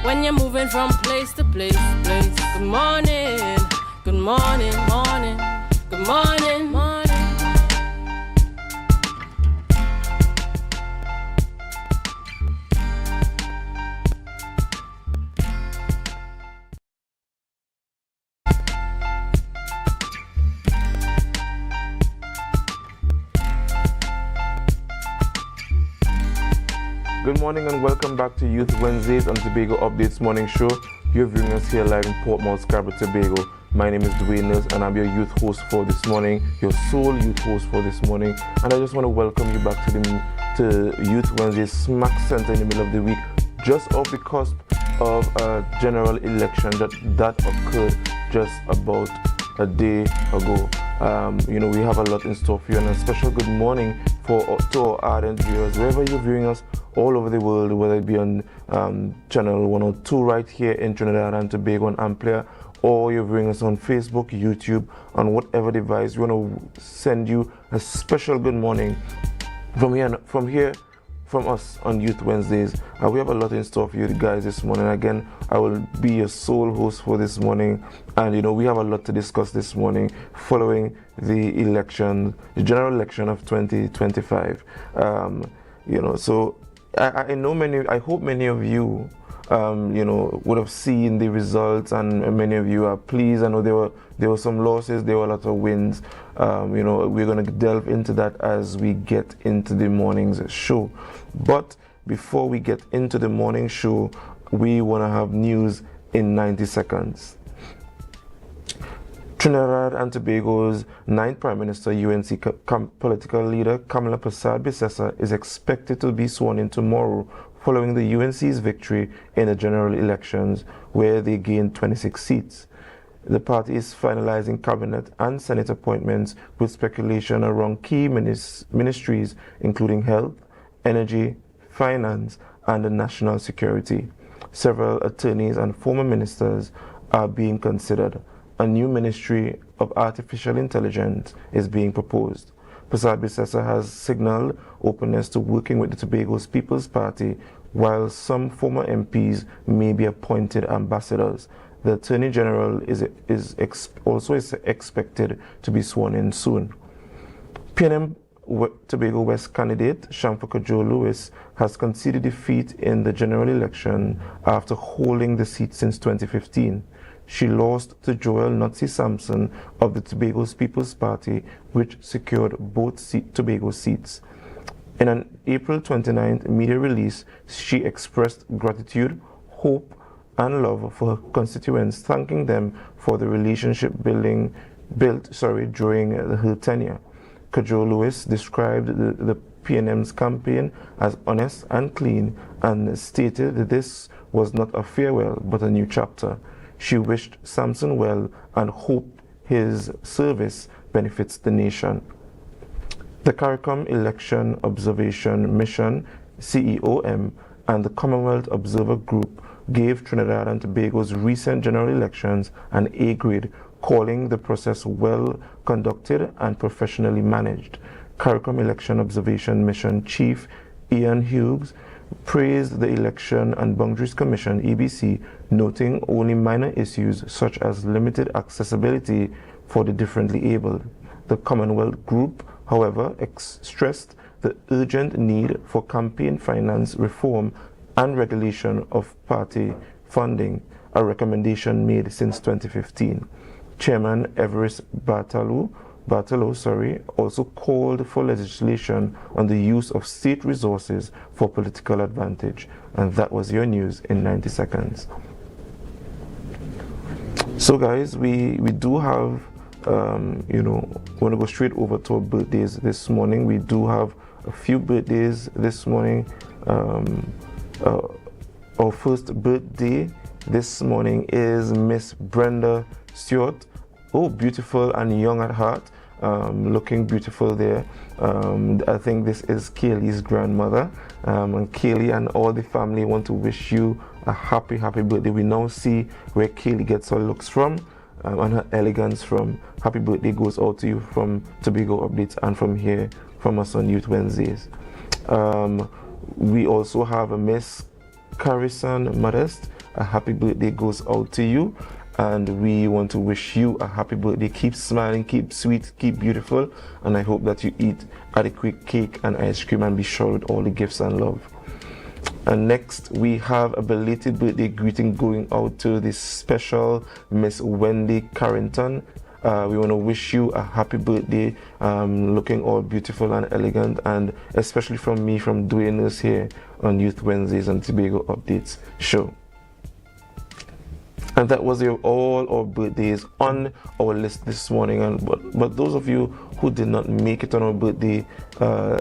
when you're moving from place to place. Good morning, good morning, morning, good morning, morning. Good morning and welcome back to Youth Wednesdays on Tobago Updates Morning Show. You're viewing us here live in Portmore, Scarborough, Tobago. My name is Dwayne Nils and I'm your youth host for this morning, your sole youth host for this morning. And I just want to welcome you back to Youth Wednesdays smack center in the middle of the week, just off the cusp of a general election that occurred just about a day ago. We have a lot in store for you, and a special good morning to our ardent viewers wherever you're viewing us all over the world, whether it be on channel 102 right here in Trinidad and Tobago on AMPLIA, or you're viewing us on Facebook, YouTube, on whatever device. We want to send you a special good morning from us on Youth Wednesdays. We have a lot in store for you guys this morning. Again, I will be your sole host for this morning, and we have a lot to discuss this morning following the general election of 2025. So I hope many of you would have seen the results, and many of you are pleased. I know there were some losses, there were a lot of wins. We're going to delve into that as we get into the morning's show. But before we get into the morning show, we want to have news in 90 seconds. Trinidad and Tobago's 9th Prime Minister, UNC political leader Kamala Persad-Bissessar is expected to be sworn in tomorrow following the UNC's victory in the general elections, where they gained 26 seats. The party is finalizing cabinet and Senate appointments, with speculation around key ministries including health, energy, finance, and national security. Several attorneys and former ministers are being considered. A new Ministry of Artificial Intelligence is being proposed. Persad-Bissessar has signaled openness to working with the Tobago's People's Party, while some former MPs may be appointed ambassadors. The Attorney General is also expected to be sworn in soon. PNM Tobago West candidate Shamfa Kojo-Lewis has conceded defeat in the general election after holding the seat since 2015. She lost to Joel Notsi Sampson of the Tobago's People's Party, which secured both Tobago seats. In an April 29th media release, she expressed gratitude, hope, and love for her constituents, thanking them for the relationship built during her tenure. Kojo-Lewis described the PNM's campaign as honest and clean, and stated that this was not a farewell but a new chapter. She wished Sampson well and hoped his service benefits the nation. The CARICOM Election Observation Mission, CEOM, and the Commonwealth Observer Group gave Trinidad and Tobago's recent general elections an A grade, calling the process well conducted and professionally managed. CARICOM Election Observation Mission Chief Ian Hughes praised the Election and Boundaries Commission, EBC, noting only minor issues such as limited accessibility for the differently abled. The Commonwealth Group, however, stressed the urgent need for campaign finance reform and regulation of party funding, a recommendation made since 2015. Chairman Everest Bartolo also called for legislation on the use of state resources for political advantage. And that was your news in 90 seconds. So guys, we do have, want to go straight over to our birthdays this morning. We do have a few birthdays this morning. Our first birthday this morning is Miss Brenda Stewart. Oh, beautiful and young at heart, looking beautiful there. I think this is Kaylee's grandmother, and Kaylee and all the family want to wish you a happy birthday. We now see where Kaylee gets her looks from and her elegance from. Happy birthday goes out to you from Tobago Updates and from here, from us on Youth Wednesdays. We also have a Miss Carison Modest, a happy birthday goes out to you, and we want to wish you a happy birthday. Keep smiling, keep sweet, keep beautiful, and I hope that you eat adequate cake and ice cream and be showered with all the gifts and love. And next, we have a belated birthday greeting going out to this special Miss Wendy Carrington. We want to wish you a happy birthday, looking all beautiful and elegant, and especially from me, from doing this here on Youth Wednesdays and Tobago Updates show. And that was all our birthdays on our list this morning. And but those of you who did not make it on our birthday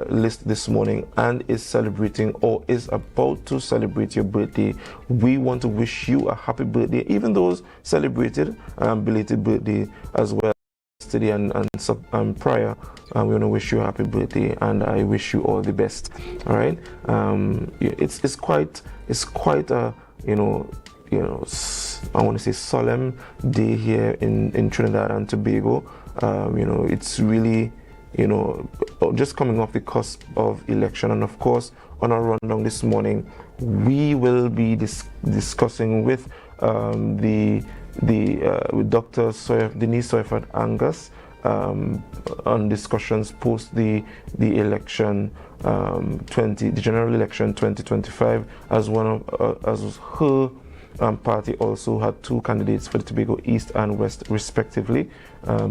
list this morning and is celebrating or is about to celebrate your birthday, we want to wish you a happy birthday. Even those celebrated belated birthday as well yesterday and prior, we want to wish you a happy birthday, and I wish you all the best. All right, it's quite a I want to say solemn day here in Trinidad and Tobago. It's really, just coming off the cusp of election. And of course, on our rundown this morning, we will be discussing with with Dr. Denise Soifat Angus on discussions post the election, the general election 2025, as her party also had two candidates for the Tobago East and West respectively,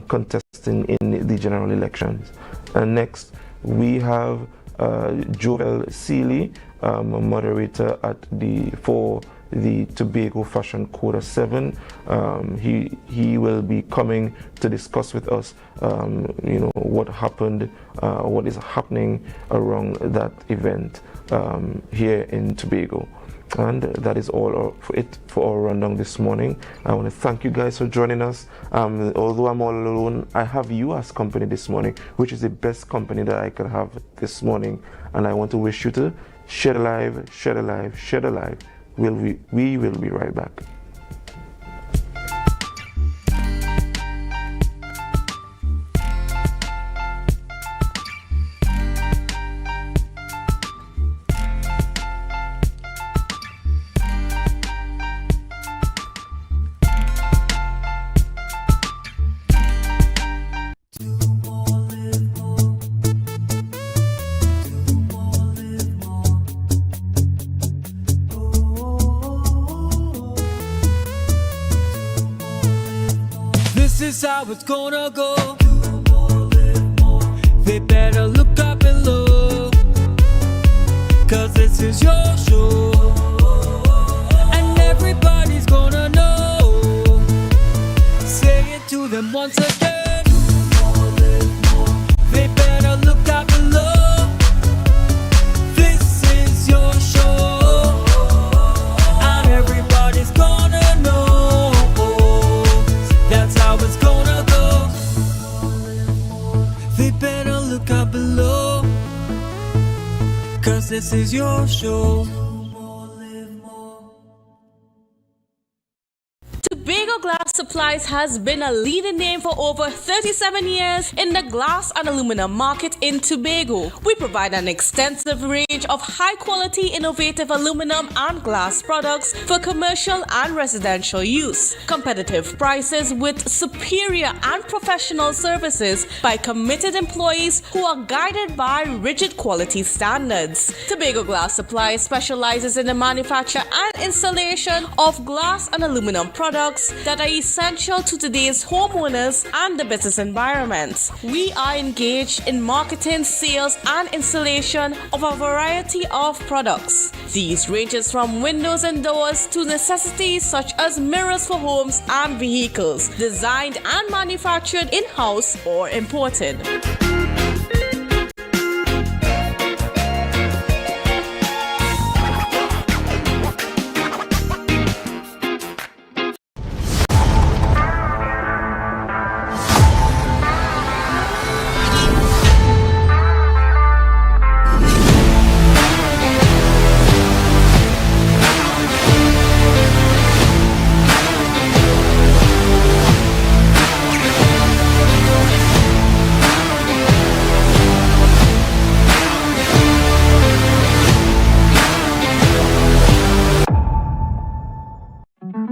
contesting in the general elections. And next we have Joel Seeley, a moderator for the Tobago Fashion Quarter 7. He will be coming to discuss with us what happened, what is happening around that event here in Tobago. And that is all for our rundown this morning. I want to thank you guys for joining us. Although I'm all alone, I have you as company this morning, which is the best company that I could have this morning. And I want to wish you to share the live, share the live, share the live. We will be right back. This is how it's gonna go. They better look up below, 'cause this is your show, and everybody's gonna know. Say it to them once again. They better look up below. This is your show, and everybody's gonna know. That's how it's gonna go. They better look up below, 'cause this is your show. Tobago Glass Supplies has been a leading name for over 37 years in the glass and aluminum market in Tobago. We provide an extensive range of high-quality, innovative aluminum and glass products for commercial and residential use. Competitive prices with superior and professional services by committed employees who are guided by rigid quality standards. Tobago Glass Supplies specializes in the manufacture and installation of glass and aluminum products that are essential to today's homeowners and the business environment. We are engaged in marketing, sales, and installation of a variety of products. These ranges from windows and doors to necessities such as mirrors for homes and vehicles, designed and manufactured in-house or imported.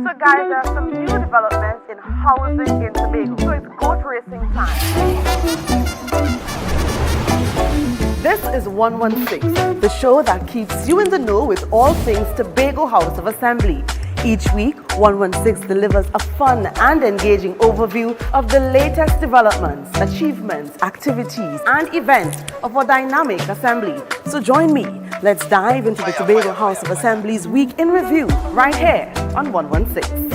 So guys, there are some new developments in housing in Tobago. So it's goat racing time. This is 116, the show that keeps you in the know with all things Tobago House of Assembly. Each week, 116 delivers a fun and engaging overview of the latest developments, achievements, activities, and events of our dynamic assembly. So join me. Let's dive into the Tobago House of Assembly's Week in Review right here on 116.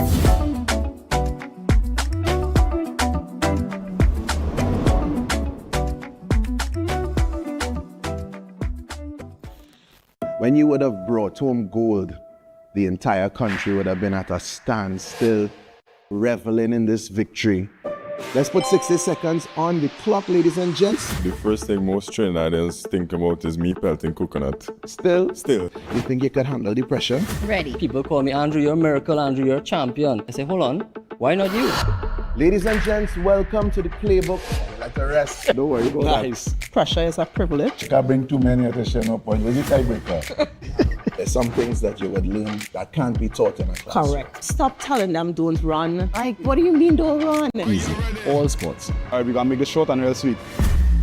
When you would have brought home gold, the entire country would have been at a standstill, reveling in this victory. Let's put 60 seconds on the clock, ladies and gents. The first thing most Trinidadians think about is me pelting coconut. Still, Still. you think you could handle the pressure? Ready. People call me Andrew, you're a miracle, Andrew, you're a champion. I say, hold on, why not you? Ladies and gents, welcome to the playbook. Like a rest. Don't worry about Guys, pressure is a privilege. You can't bring too many at a no point. Where's the tiebreaker? There's some things that you would learn that can't be taught in a class. Correct. Stop telling them don't run. Like, what do you mean don't run? Easy. All sports. All right, we're gonna make this short and real sweet.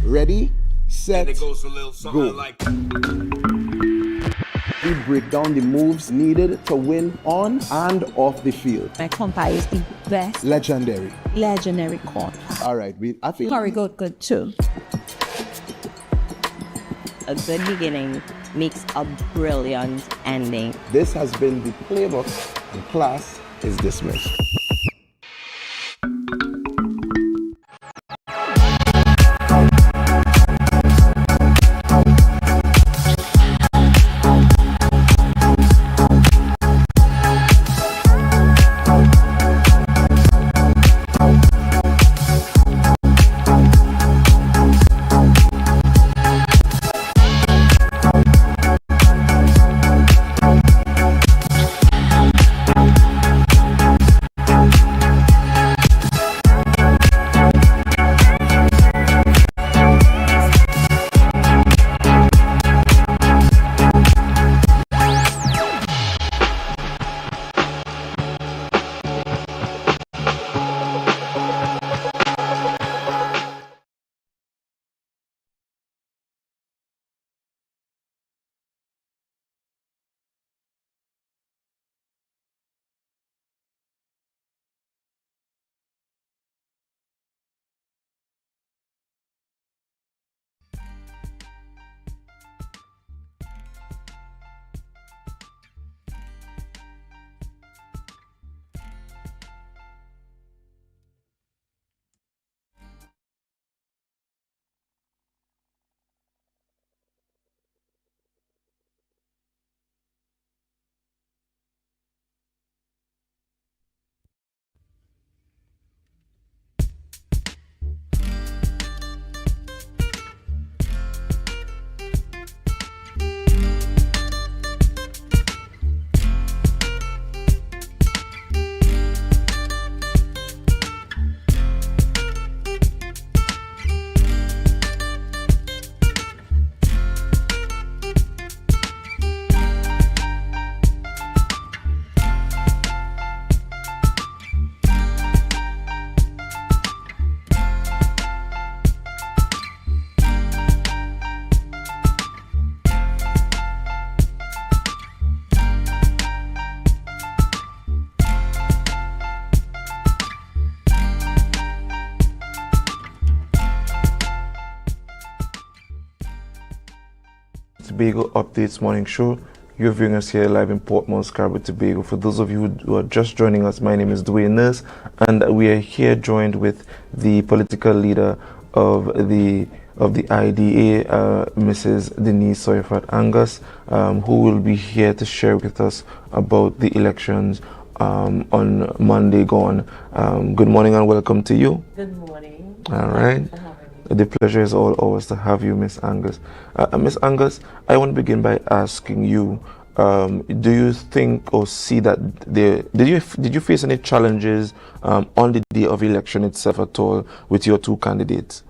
Ready, set, go. Like We break down the moves needed to win on and off the field. My compa is the best Legendary. legendary compa. All right, I feel Curry goat good too. A good beginning makes a brilliant ending. this has been the playbook, and class is dismissed. Tobago Updates Morning Show. You're viewing us here live in Portmore, Scarborough, Tobago. For those of you who are just joining us, my name is Dwayne Nurse, and we are here joined with the political leader of the IDA, Mrs. Denise Soyfat Angus, who will be here to share with us about the elections on Monday gone. Good morning and welcome to you. Good morning. All right. The pleasure is all ours to have you, Miss Angus. Miss Angus, I want to begin by asking you, do you think or see that did you face any challenges on the day of election itself at all with your two candidates?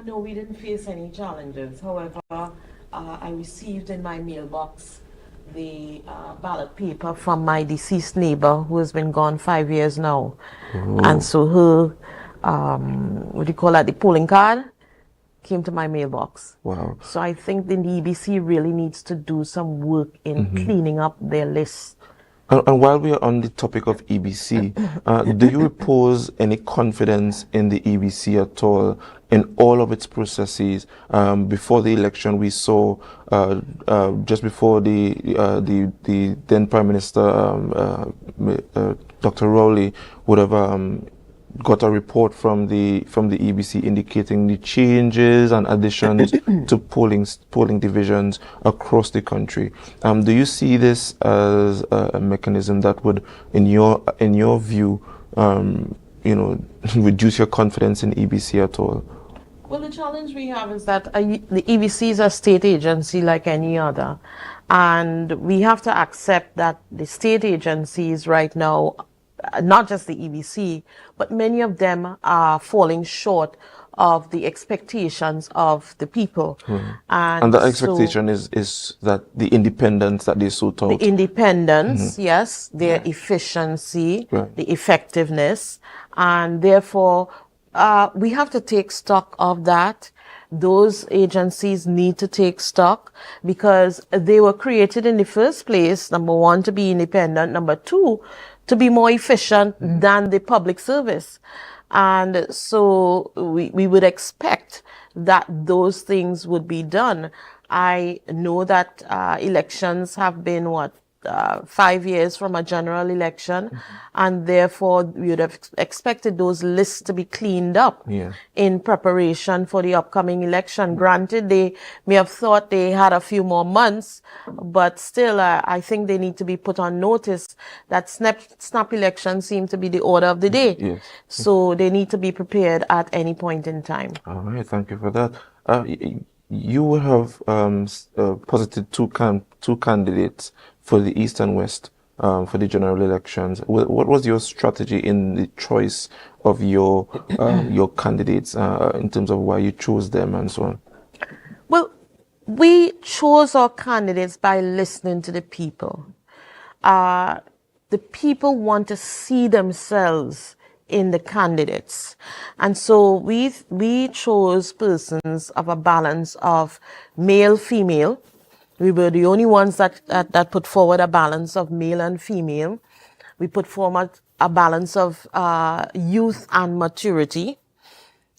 No, we didn't face any challenges. However, I received in my mailbox the ballot paper from my deceased neighbor who has been gone 5 years now. And so her, what do you call that, the polling card came to my mailbox. Wow. So I think the EBC really needs to do some work in cleaning up their list. And while we are on the topic of EBC, do you repose any confidence in the EBC at all in all of its processes? Before the election, we saw just before the then Prime Minister Dr. Rowley would have got a report from the EBC indicating the changes and additions to polling divisions across the country. Do you see this as a mechanism that would, in your view, reduce your confidence in EBC at all? Well, the challenge we have is that the EBC is a state agency like any other, and we have to accept that the state agencies right now, not just the EBC, but many of them are falling short of the expectations of the people. And the expectation is that the independence that they sought out. The independence, yes, their efficiency, the effectiveness, and therefore we have to take stock of that. Those agencies need to take stock because they were created in the first place, number one, to be independent, number two, to be more efficient than the public service. And so we would expect that those things would be done. I know that elections have been, 5 years from a general election, and therefore we would have expected those lists to be cleaned up in preparation for the upcoming election. Granted, they may have thought they had a few more months, but still, I think they need to be put on notice that snap elections seem to be the order of the day. So they need to be prepared at any point in time. All right, thank you for that. You have posited two candidates for the East and West for the general elections. What was your strategy in the choice of your candidates in terms of why you chose them and so on? Well, we chose our candidates by listening to the people. The people want to see themselves in the candidates. And so we chose persons of a balance of male, female. We were the only ones that put forward a balance of male and female. We put forward a balance of youth and maturity,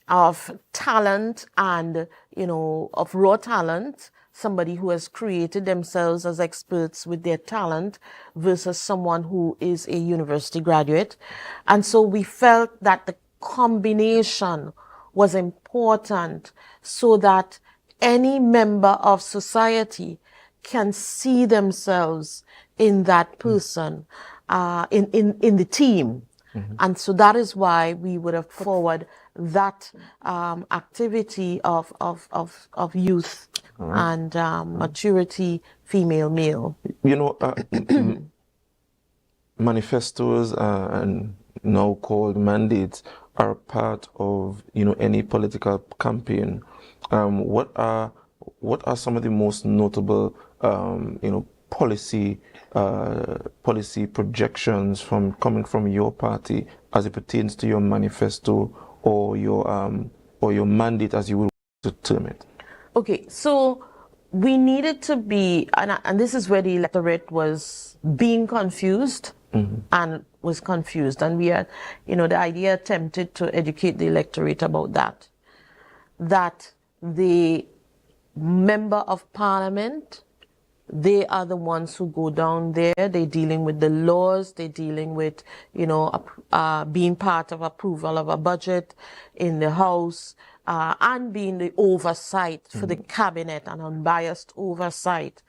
of talent and, of raw talent, somebody who has created themselves as experts with their talent versus someone who is a university graduate. And so we felt that the combination was important so that any member of society can see themselves in that person, in the team. And so that is why we would have put forward that activity of youth and maturity, female, male. Manifestos and now called mandates are part of any political campaign. What are some of the most notable policy projections coming from your party as it pertains to your manifesto or your mandate, as you would term it? Okay, so we needed to be, and this is where the electorate was being confused and was confused, and we had, the idea attempted to educate the electorate about that the member of parliament, they are the ones who go down there. They're dealing with the laws. They're dealing with, being part of approval of a budget in the House, and being the oversight for the cabinet, an unbiased oversight.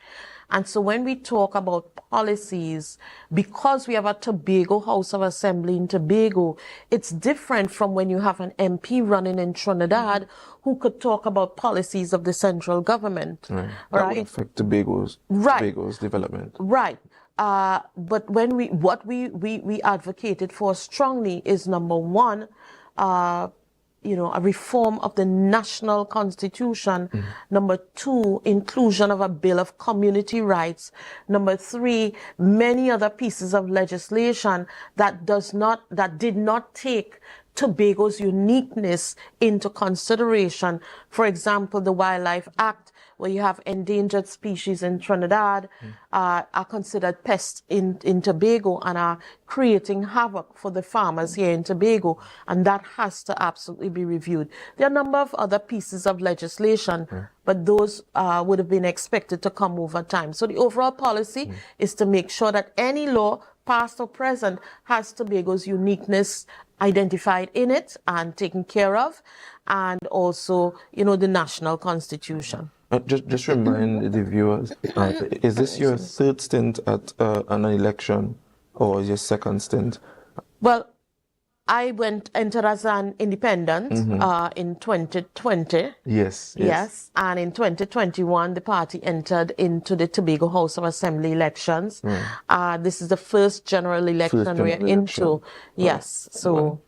And so when we talk about policies, because we have a Tobago House of Assembly in Tobago, it's different from when you have an MP running in Trinidad who could talk about policies of the central government. That would affect Tobago's development. Right. But what we advocated for strongly is, number one, a reform of the national constitution. Number 2, inclusion of a bill of community rights. Number 3, many other pieces of legislation that did not take Tobago's uniqueness into consideration. For example, the Wildlife Act, where you have endangered species in Trinidad, are considered pests in Tobago and are creating havoc for the farmers here in Tobago, and that has to absolutely be reviewed. There are a number of other pieces of legislation, but those would have been expected to come over time. So the overall policy is to make sure that any law, past or present, has Tobago's uniqueness identified in it and taken care of, and also, the national constitution. Just remind the viewers, is this your third stint at an election, or is your second stint? Well, I entered as an independent in 2020. Yes. And in 2021, the party entered into the Tobago House of Assembly elections. This is the first general election we're into. Yes. So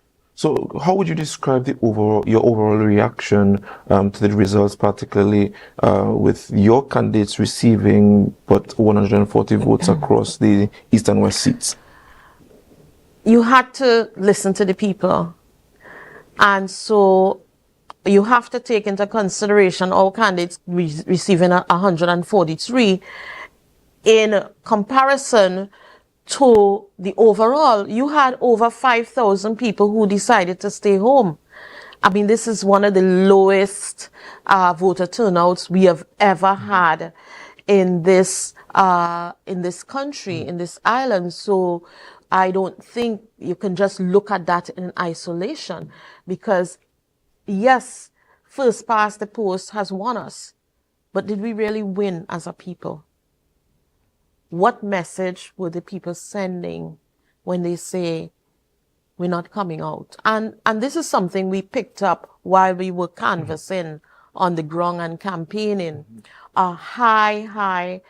how would you describe your overall reaction to the results, particularly with your candidates receiving but 140 votes across the east and west seats? You had to listen to the people. And so you have to take into consideration all candidates receiving 143 in comparison to the overall. You had over 5,000 people who decided to stay home. I mean, this is one of the lowest voter turnouts we have ever had in this country, in this island. So I don't think you can just look at that in isolation, because yes, first past the post has won us, but did we really win as a people? What message were the people sending when they say we're not coming out? And this is something we picked up while we were canvassing on the ground and campaigning. A high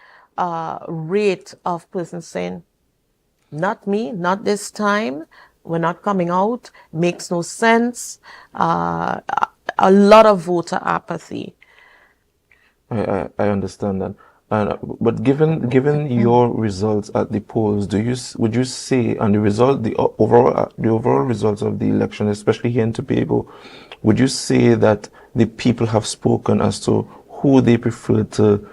rate of persons saying, not me, not this time, we're not coming out, makes no sense. A lot of voter apathy. I understand that. But given your results at the polls, would you say, and the overall results of the election, especially here in Tobago, would you say that the people have spoken as to who they prefer to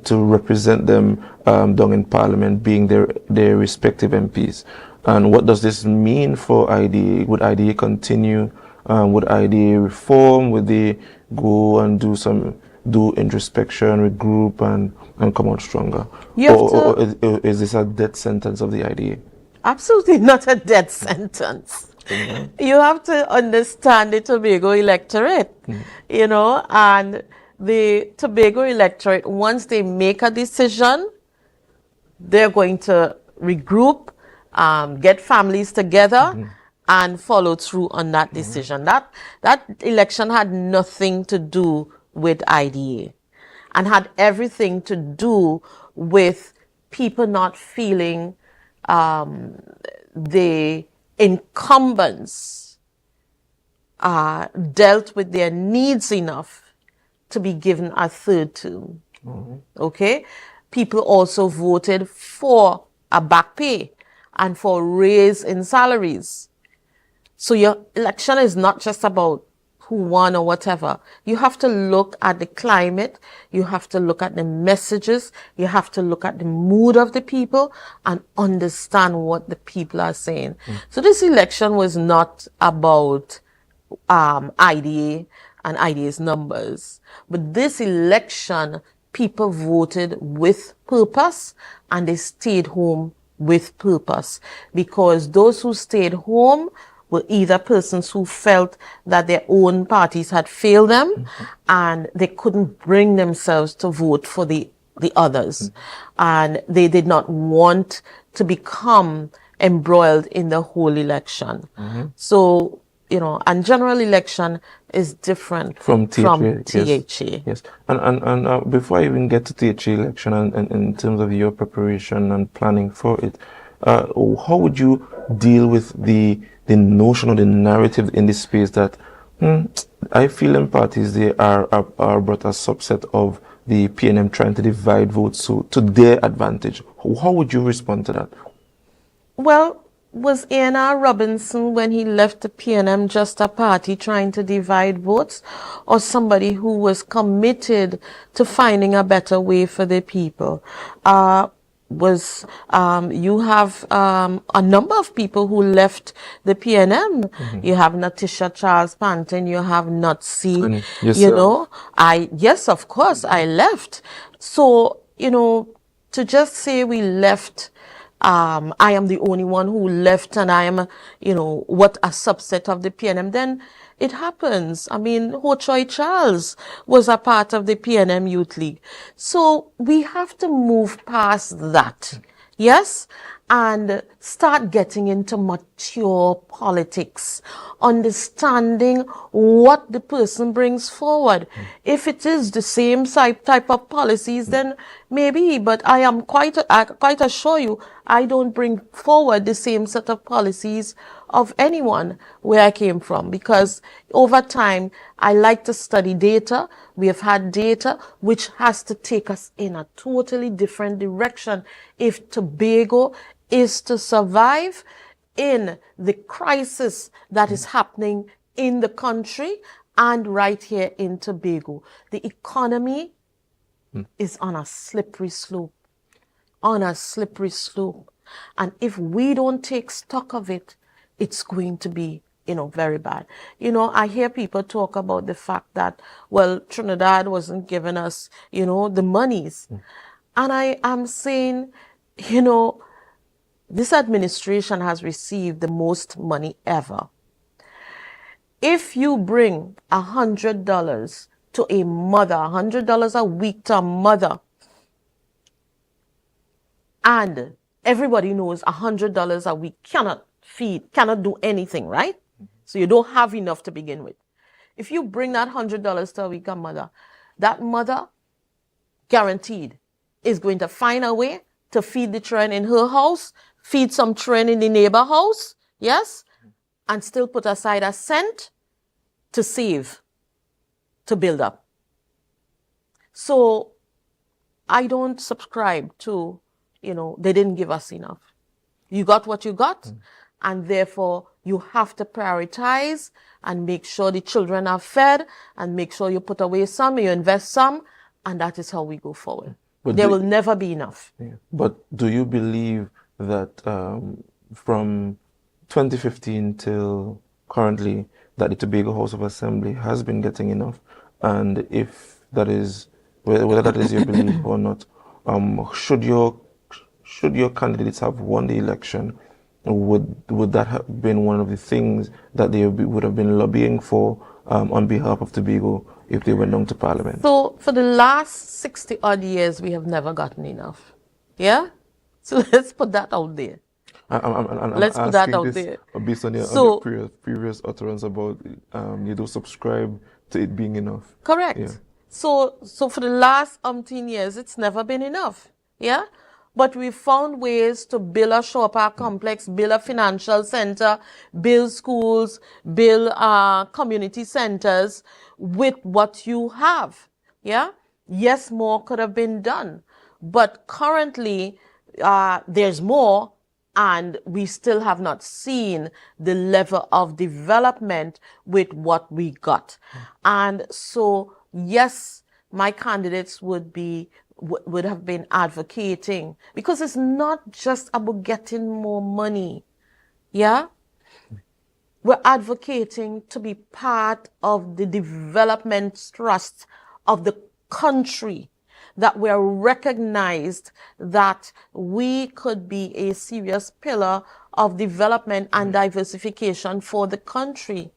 represent them down in Parliament, being their respective MPs? And what does this mean for IDA? Would IDA continue? Would IDA reform? Would they go and do introspection, regroup, and come out stronger? Or is this a death sentence of the IDA? Absolutely not a death sentence. You have to understand the Tobago electorate, and the Tobago electorate, once they make a decision, they're going to regroup, get families together, and follow through on that decision. That election had nothing to do with IDA, and had everything to do with people not feeling the incumbents dealt with their needs enough to be given a third term. Okay? People also voted for a back pay and for raise in salaries. So your election is not just about who won or whatever. You have to look at the climate, you have to look at the messages, you have to look at the mood of the people and understand what the people are saying. So this election was not about IDA and IDA's numbers, but this election, people voted with purpose and they stayed home with purpose, because those who stayed home were either persons who felt that their own parties had failed them and they couldn't bring themselves to vote for the others. And they did not want to become embroiled in the whole election. So, and general election is different from THA. Yes. And before I even get to THA election and in terms of your preparation and planning for it, how would you deal with the notion or the narrative in this space that I feel in parties they are but a subset of the PNM trying to divide votes to their advantage. How would you respond to that? Well, was A&R Robinson, when he left the PNM, just a party trying to divide votes, or somebody who was committed to finding a better way for the people? You have a number of people who left the PNM. You have Natisha Charles Panton, you have Nutsi, And you yourself? know. Yes, of course, I left. So, to just say we left, I am the only one who left and I am, what a subset of the PNM, then it happens. I mean, Ho Choi Charles was a part of the PNM Youth League. So we have to move past that. Yes? And start getting into mature politics, understanding what the person brings forward. If it is the same type of policies, then maybe, but I quite assure you, I don't bring forward the same set of policies of anyone where I came from, because over time, I like to study data. We have had data which has to take us in a totally different direction if Tobago is to survive in the crisis that is happening in the country and right here in Tobago. The economy is on a slippery slope, And if we don't take stock of it, it's going to be, very bad. I hear people talk about the fact that, well, Trinidad wasn't giving us, the monies. And I am saying, this administration has received the most money ever. If you bring $100 to a mother, $100 a week to a mother, and everybody knows $100 a week cannot feed, cannot do anything, right? So you don't have enough to begin with. If you bring that $100 to a week a mother, that mother, guaranteed, is going to find a way to feed the children in her house, feed some children in the neighbor house, yes, and still put aside a cent to save, to build up. So I don't subscribe to, they didn't give us enough. You got what you got, and therefore you have to prioritize and make sure the children are fed and make sure you put away some, you invest some, and that is how we go forward. But there will never be enough. Yeah. But do you believe that from 2015 till currently that the Tobago House of Assembly has been getting enough? And if that is, whether that is your belief or not, should your candidates have won the election, would that have been one of the things that they would have been lobbying for on behalf of Tobago if they went down to Parliament? So for the last 60 odd years, we have never gotten enough. Yeah? So let's put that out there. Let's put that out there. Based on your previous utterance about you don't subscribe to it being enough. Correct. Yeah. So for the last 18 years, it's never been enough. Yeah? But we found ways to build a shopper complex, build a financial center, build schools, build community centers with what you have. Yeah? Yes, more could have been done. But currently, there's more, and we still have not seen the level of development with what we got. And so, yes, my candidates would have been advocating, because it's not just about getting more money. Yeah? We're advocating to be part of the development trust of the country, that we're recognized that we could be a serious pillar of development and diversification for the country.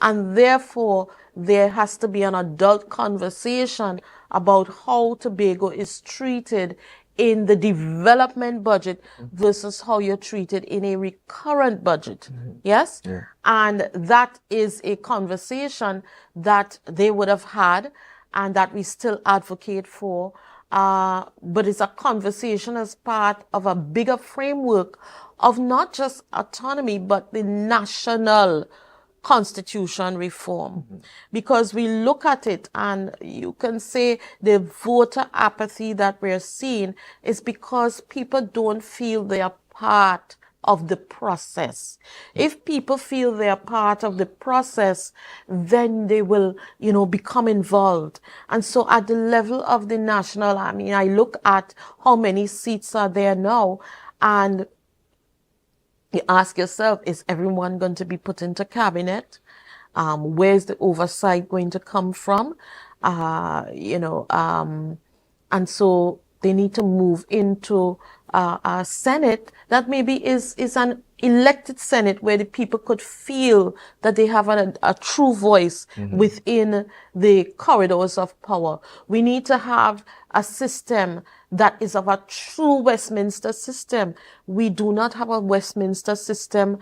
And therefore, there has to be an adult conversation about how Tobago is treated in the development budget versus how you're treated in a recurrent budget. Yes? Yeah. And that is a conversation that they would have had and that we still advocate for. But it's a conversation as part of a bigger framework of not just autonomy, but the national constitution reform, because we look at it and you can say the voter apathy that we're seeing is because people don't feel they are part of the process. If people feel they are part of the process, then they will, become involved. And so at the level of the national, I look at how many seats are there now, and you ask yourself, is everyone going to be put into cabinet? Where's the oversight going to come from? And so they need to move into a Senate that maybe is an elected Senate where the people could feel that they have a true voice within the corridors of power. We need to have a system that is of a true Westminster system. We do not have a Westminster system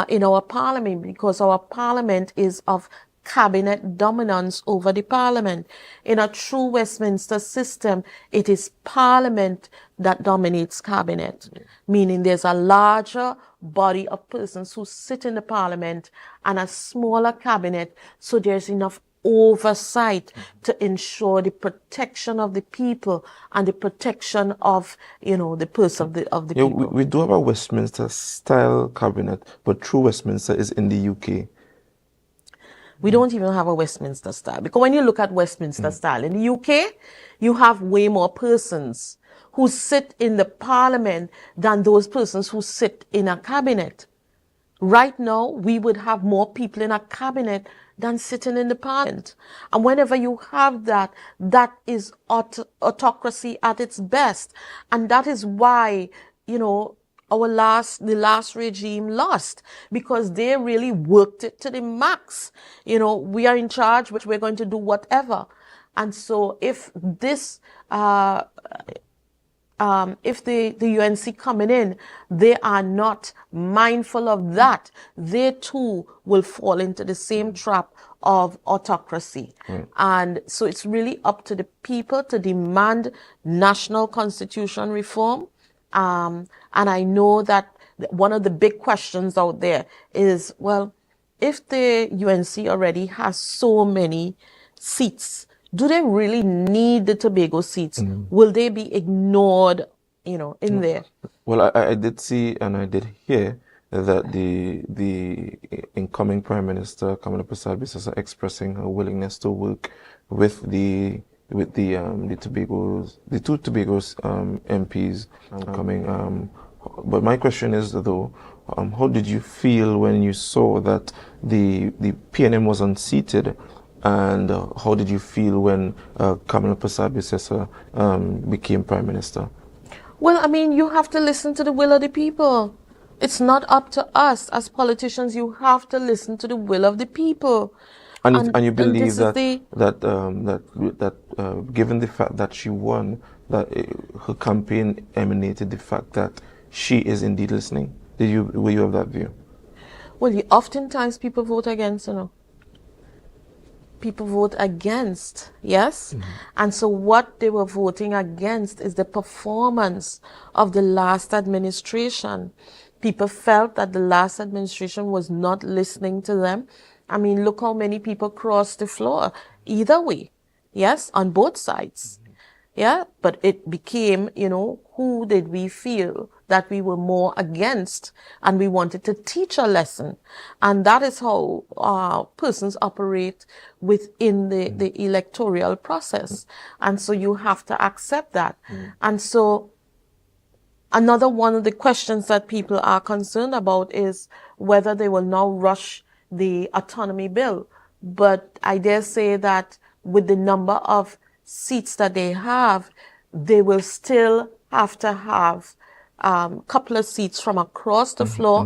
in our parliament, because our parliament is of cabinet dominance over the parliament. In a true Westminster system, it is parliament that dominates cabinet, meaning there's a larger body of persons who sit in the parliament and a smaller cabinet, so there's enough oversight to ensure the protection of the people and the protection of, the purse of the people. We do have a Westminster style cabinet, but true Westminster is in the UK. We don't even have a Westminster style, because when you look at Westminster style in the UK, you have way more persons who sit in the parliament than those persons who sit in a cabinet. Right now, we would have more people in a cabinet than sitting in the parliament. And whenever you have that, that is autocracy at its best. And that is why, the last regime lost, because they really worked it to the max. We are in charge, which we're going to do whatever. And so if this, if the UNC coming in, they are not mindful of that, they too will fall into the same trap of autocracy. And so it's really up to the people to demand national constitution reform. And I know that one of the big questions out there is, well, if the UNC already has so many seats, do they really need the Tobago seats? Will they be ignored, in there? Well, I did see and I did hear that the incoming Prime Minister, Kamala Prasad-Bissessar, expressing her willingness to work with the Tobagos, the two Tobagos MPs coming. But my question is, though, how did you feel when you saw that the PNM was unseated? And how did you feel when Kamala Prasad-Bissessar became Prime Minister? Well, you have to listen to the will of the people. It's not up to us as politicians. You have to listen to the will of the people. And you believe that given the fact that she won, that her campaign emanated the fact that she is indeed listening. Were you of that view? Well, oftentimes people vote against, People vote against, yes? And so what they were voting against is the performance of the last administration. People felt that the last administration was not listening to them. Look how many people crossed the floor. Either way, yes, on both sides. Yeah, but it became, who did we feel that we were more against, and we wanted to teach a lesson. And that is how persons operate within the electoral process. And so you have to accept that. And so another one of the questions that people are concerned about is whether they will now rush the autonomy bill. But I dare say that with the number of seats that they have, they will still have to have a couple of seats from across the floor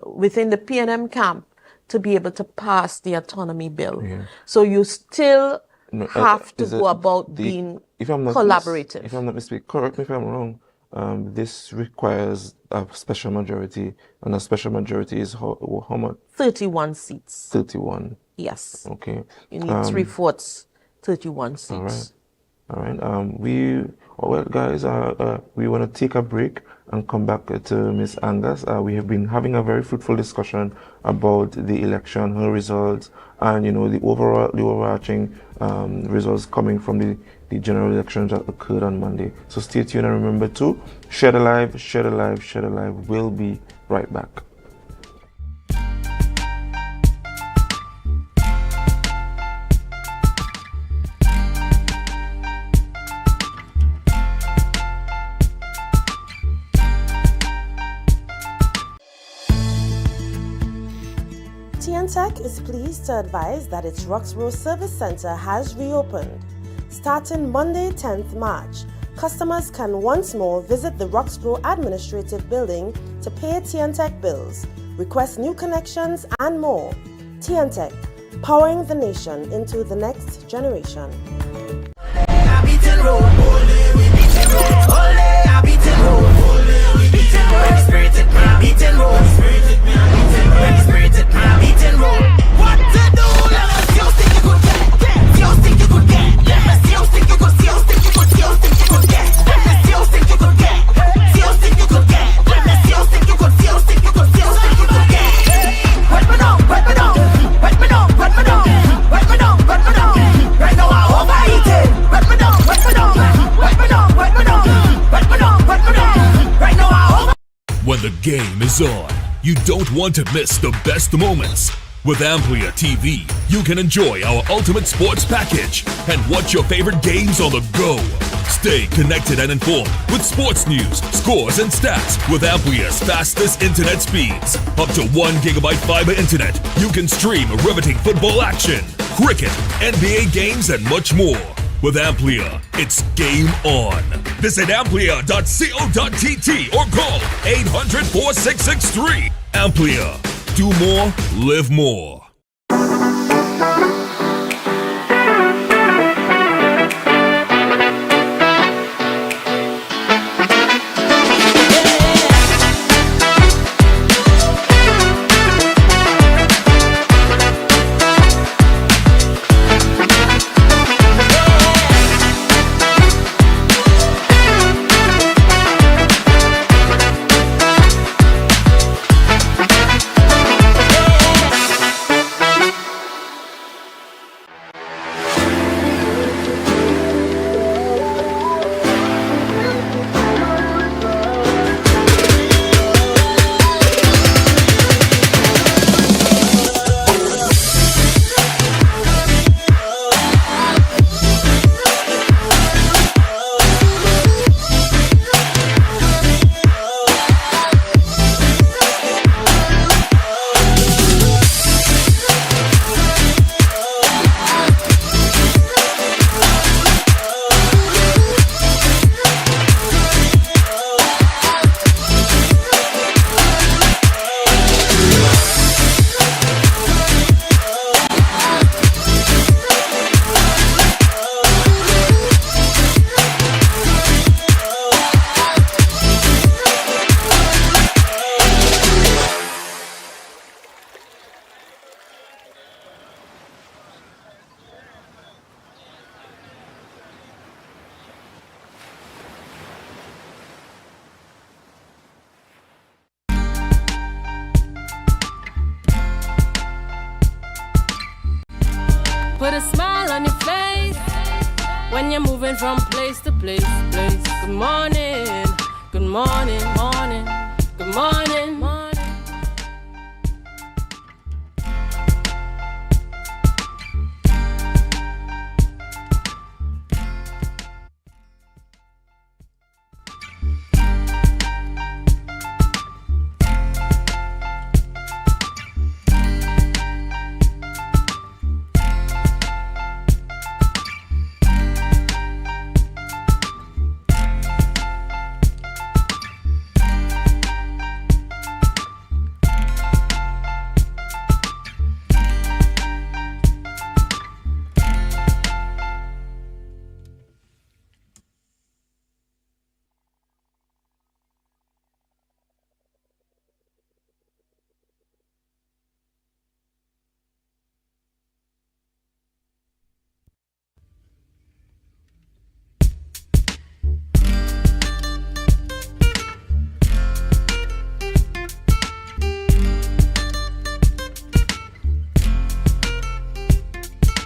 within the PNM camp to be able to pass the autonomy bill. So you still have to go about being collaborative. If I'm not mistaken, correct me if I'm wrong, this requires a special majority, and a special majority is how much? 31 seats. 31. Yes. Okay. You need 3/4, 31 seats. All right. Well, guys, we want to take a break, and come back to Ms. Angus. We have been having a very fruitful discussion about the election, her results, and the overarching results coming from the general elections that occurred on Monday. So stay tuned and remember to share the live, share the live, share the live. We'll be right back. TNTech is pleased to advise that its Roxborough Service Center has reopened. Starting Monday, 10th March, customers can once more visit the Roxborough Administrative Building to pay TNTech bills, request new connections, and more. TNTech, powering the nation into the next generation. When the game is on, you don't want to miss the best moments. With AMPLIA TV, you can enjoy our ultimate sports package and watch your favorite games on the go. Stay connected and informed with sports news, scores, and stats with AMPLIA's fastest internet speeds. Up to 1 GB fiber internet, you can stream riveting football action, cricket, NBA games, and much more. With AMPLIA, it's game on. Visit amplia.co.tt or call 800-4663. AMPLIA. Do more, live more. Put a smile on your face when you're moving from place to place. Good morning, good morning, morning, good morning, morning.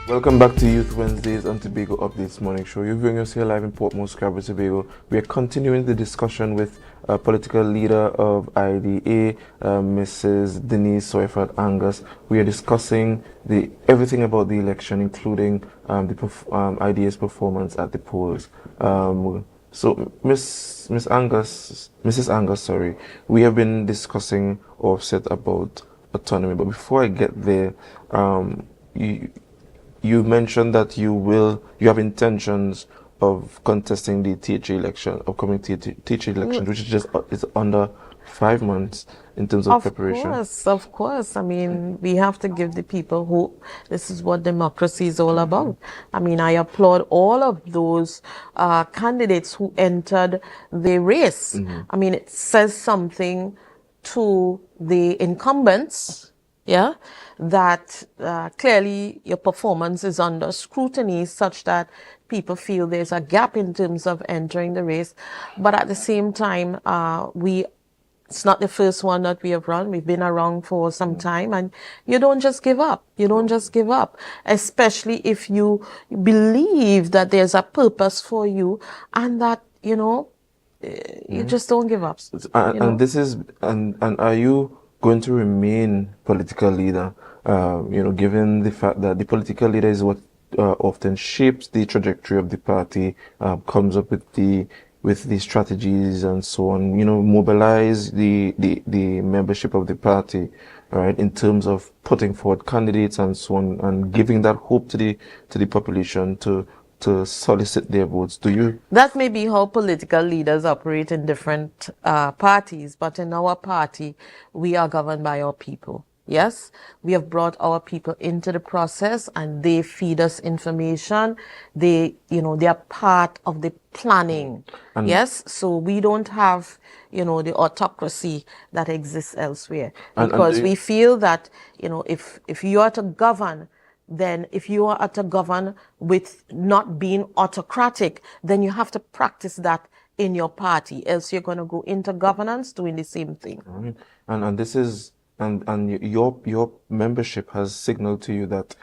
Welcome back to Youth Wednesdays on Tobago Updates Morning Show. You're viewing us here live in Port Moresby, Tobago. We are continuing the discussion with political leader of IDA, Mrs. Denise Soifat Angus. We are discussing everything about the election, including IDA's performance at the polls. So, Mrs. Angus, sorry, we have been discussing Offset about autonomy, but before I get there, you mentioned that you have intentions of contesting the THA election, upcoming THA election, which is just it's under 5 months in terms of preparation. Of course. I mean, we have to give the people hope. This is what democracy is all about. I mean, I applaud all of those candidates who entered the race. I mean, it says something to the incumbents, yeah, that clearly your performance is under scrutiny such that people feel there's a gap in terms of entering the race. But at the same time, it's not the first one that we have run. We've been around for some time, and you don't just give up. You don't just give up, especially if you believe that there's a purpose for you and that, you just don't give up. And this is, and are you going to remain political leader? Given the fact that the political leader is what often shapes the trajectory of the party, comes up with the strategies and so on, mobilize the membership of the party, right, in terms of putting forward candidates and so on, and giving that hope to the population to solicit their votes. That may be how political leaders operate in different parties, but in our party, we are governed by our people. Yes, we have brought our people into the process and they feed us information. They are part of the planning. Yes, so we don't have, the autocracy that exists elsewhere. Because we feel that, if you are to govern, then if you are to govern with not being autocratic, then you have to practice that in your party. Else you're going to go into governance doing the same thing. Right. And this is, and your membership has signaled to you that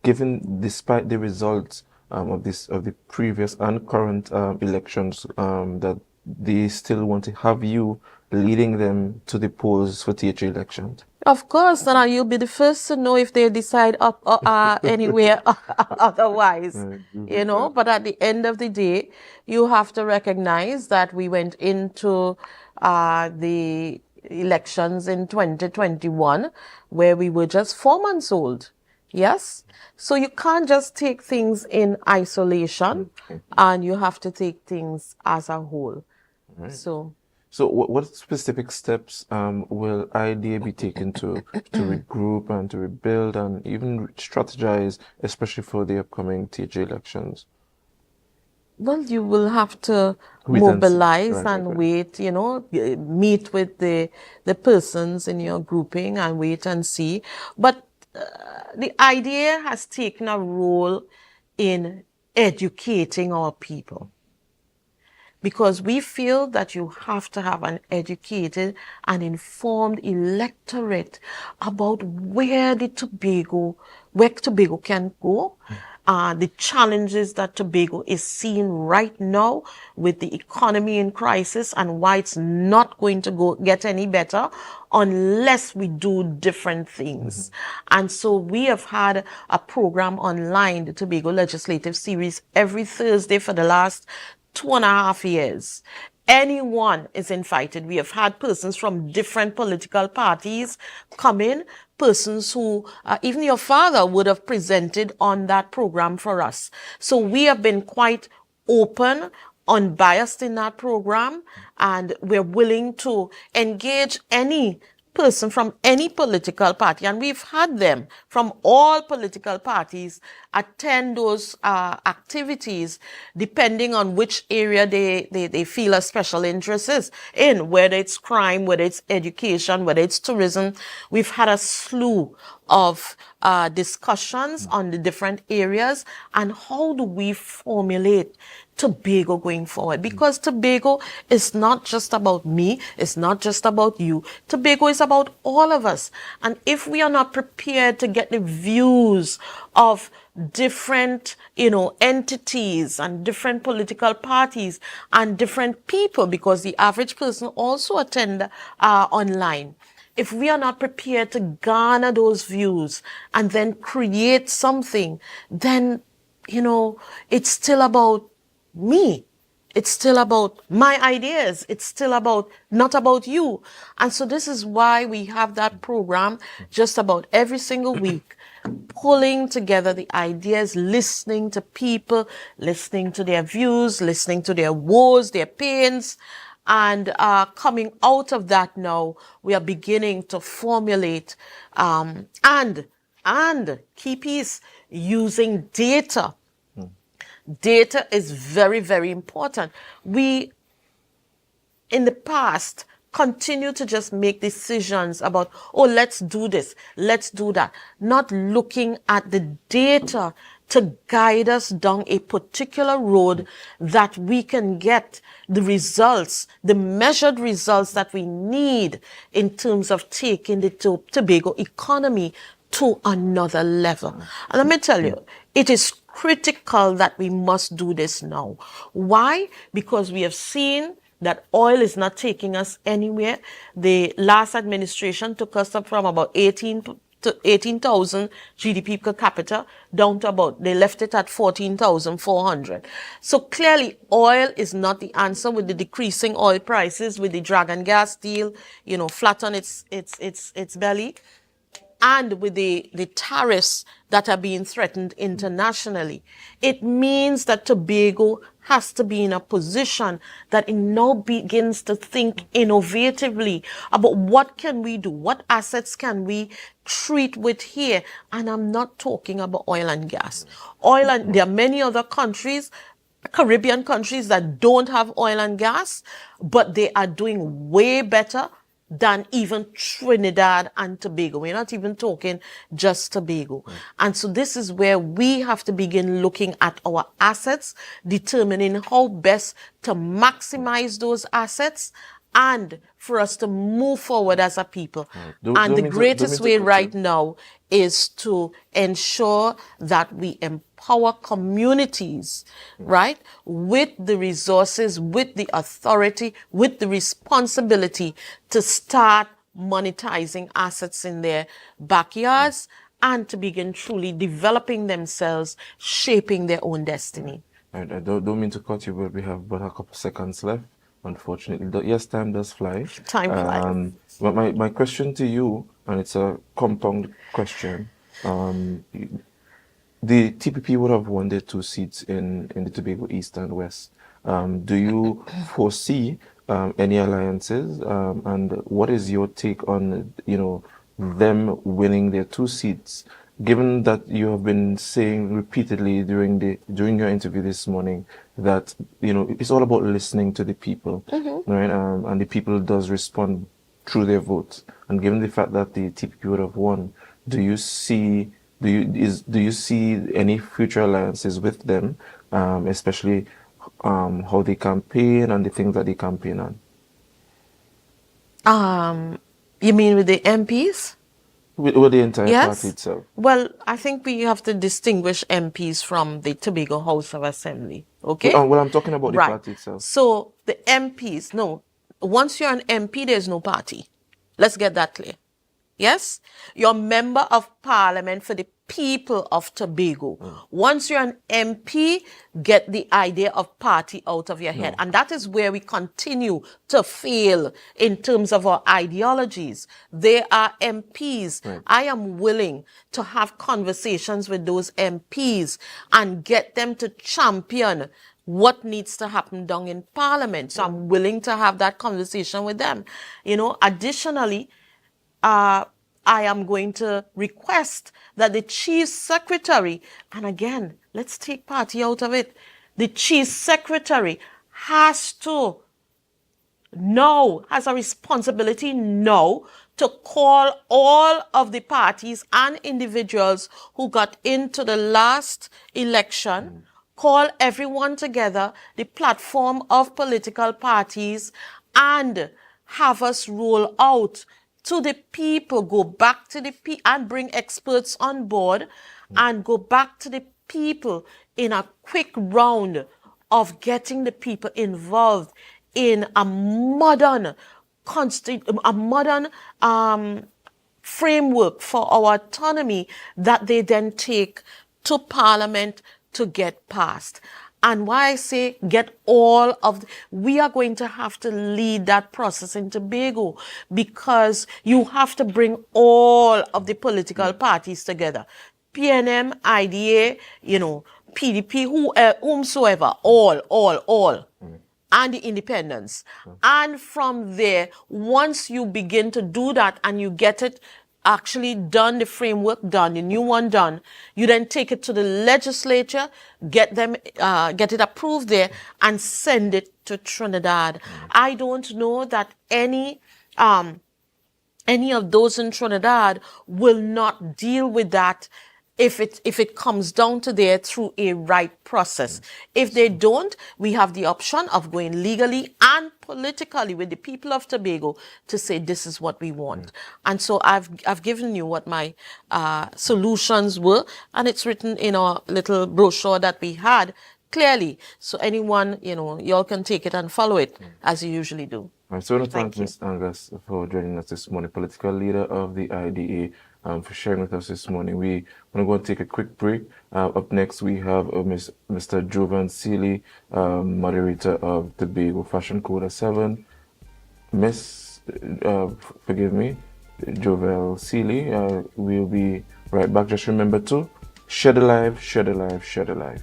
despite the results of the previous and current elections, that they still want to have you leading them to the polls for THA elections. Of course, and you'll be the first to know if they decide up anywhere otherwise, But at the end of the day, you have to recognize that we went into the elections in 2021 where we were just 4 months old. Yes? So you can't just take things in isolation, and you have to take things as a whole. Right. So what specific steps will IDA be taken to regroup and to rebuild and even strategize, especially for the upcoming THA elections? Well, you will have to mobilize and wait, meet with the persons in your grouping and wait and see. But the IDA has taken a role in educating our people, because we feel that you have to have an educated and informed electorate about where Tobago can go, the challenges that Tobago is seeing right now with the economy in crisis, and why it's not going to get any better unless we do different things. And so we have had a program online, the Tobago Legislative Series, every Thursday for the last 2.5 years. Anyone is invited. We have had persons from different political parties come in, persons who, even your father would have presented on that program for us. So we have been quite open, unbiased in that program, and we're willing to engage any person from any political party, and we've had them from all political parties attend those activities depending on which area they feel a special interest is in, whether it's crime, whether it's education, whether it's tourism. We've had a slew of discussions on the different areas and how do we formulate Tobago going forward, because Tobago is not just about me, it's not just about you. Tobago is about all of us. And if we are not prepared to get the views of different, entities and different political parties and different people, because the average person also attend online. If we are not prepared to garner those views and then create something, then, it's still about me. It's still about my ideas. It's still not about you. And so this is why we have that program just about every single week, pulling together the ideas, listening to people, listening to their views, listening to their woes, their pains. And coming out of that now, we are beginning to formulate and key piece, using data. Data is very, very important. We, in the past, continue to just make decisions about, let's do this, let's do that, not looking at the data to guide us down a particular road that we can get the results, the measured results that we need in terms of taking the Tobago economy to another level. And let me tell you, it is critical that we must do this now. Why? Because we have seen that oil is not taking us anywhere. The last administration took us up from about 18,000 GDP per capita down to they left it at 14,400. So clearly oil is not the answer, with the decreasing oil prices, with the dragon gas deal, flat on its belly, and with the tariffs that are being threatened internationally. It means that Tobago has to be in a position that it now begins to think innovatively about what can we do, what assets can we treat with here. And I'm not talking about oil and gas. There are many other countries, Caribbean countries, that don't have oil and gas, but they are doing way better than even Trinidad and Tobago. We're not even talking just Tobago. And so this is where we have to begin looking at our assets, determining how best to maximize those assets and for us to move forward as a people. And the greatest way right now is to ensure that we empower communities, right, with the resources, with the authority, with the responsibility to start monetizing assets in their backyards and to begin truly developing themselves, shaping their own destiny. I don't mean to cut you, but we have but a couple seconds left. Unfortunately, yes, time does fly. Time flies. But my question to you, and it's a compound question, the TPP would have won their 2 seats in the Tobago East and West. Do you foresee any alliances? And what is your take on, them winning their 2 seats? Given that you have been saying repeatedly during your interview this morning that it's all about listening to the people, right? And the people does respond through their votes. And given the fact that the TPP would have won, do you see any future alliances with them, especially how they campaign and the things that they campaign on? You mean with the MPs? With the entire party itself? Well, I think we have to distinguish MPs from the Tobago House of Assembly. Okay? Well, I'm talking about the party itself. So the MPs, no. Once you're an MP, there's no party. Let's get that clear. Yes? You're a member of parliament for the people of Tobago. Once you're an MP, get the idea of party out of your head. And that is where we continue to fail in terms of our ideologies. They are MPs. Right. I am willing to have conversations with those MPs and get them to champion what needs to happen down in parliament. So I'm willing to have that conversation with them. Additionally, I am going to request that the chief secretary, and again, let's take party out of it, the chief secretary has a responsibility now to call all of the parties and individuals who got into the last election call everyone together, the platform of political parties, and have us roll out to the people, go back to the people and bring experts on board and go back to the people in a quick round of getting the people involved in a modern framework for our autonomy that they then take to Parliament to get passed. And why I say get all of, we are going to have to lead that process in Tobago, because you have to bring all of the political parties together. PNM, IDA, PDP, whomsoever, all. And the independents. And from there, once you begin to do that and you get it actually done, the framework done, the new one done, you then take it to the legislature, get it approved there, and send it to Trinidad. I don't know that any of those in Trinidad will not deal with that if it comes down to there through a right process. If they don't, we have the option of going legally and politically with the people of Tobago to say this is what we want. And so I've given you what my solutions were, and it's written in our little brochure that we had clearly. So anyone, y'all can take it and follow it as you usually do. Right, so I want to thank Ms. Angus for joining us this morning, political leader of the IDA, for sharing with us this morning. We want to go and take a quick break. Up next, we have Mr. Jovan Seeley, moderator of Tobago Fashion Code 7. Forgive me, Jovel Seeley. We'll be right back. Just remember to share the live, share the live, share the live.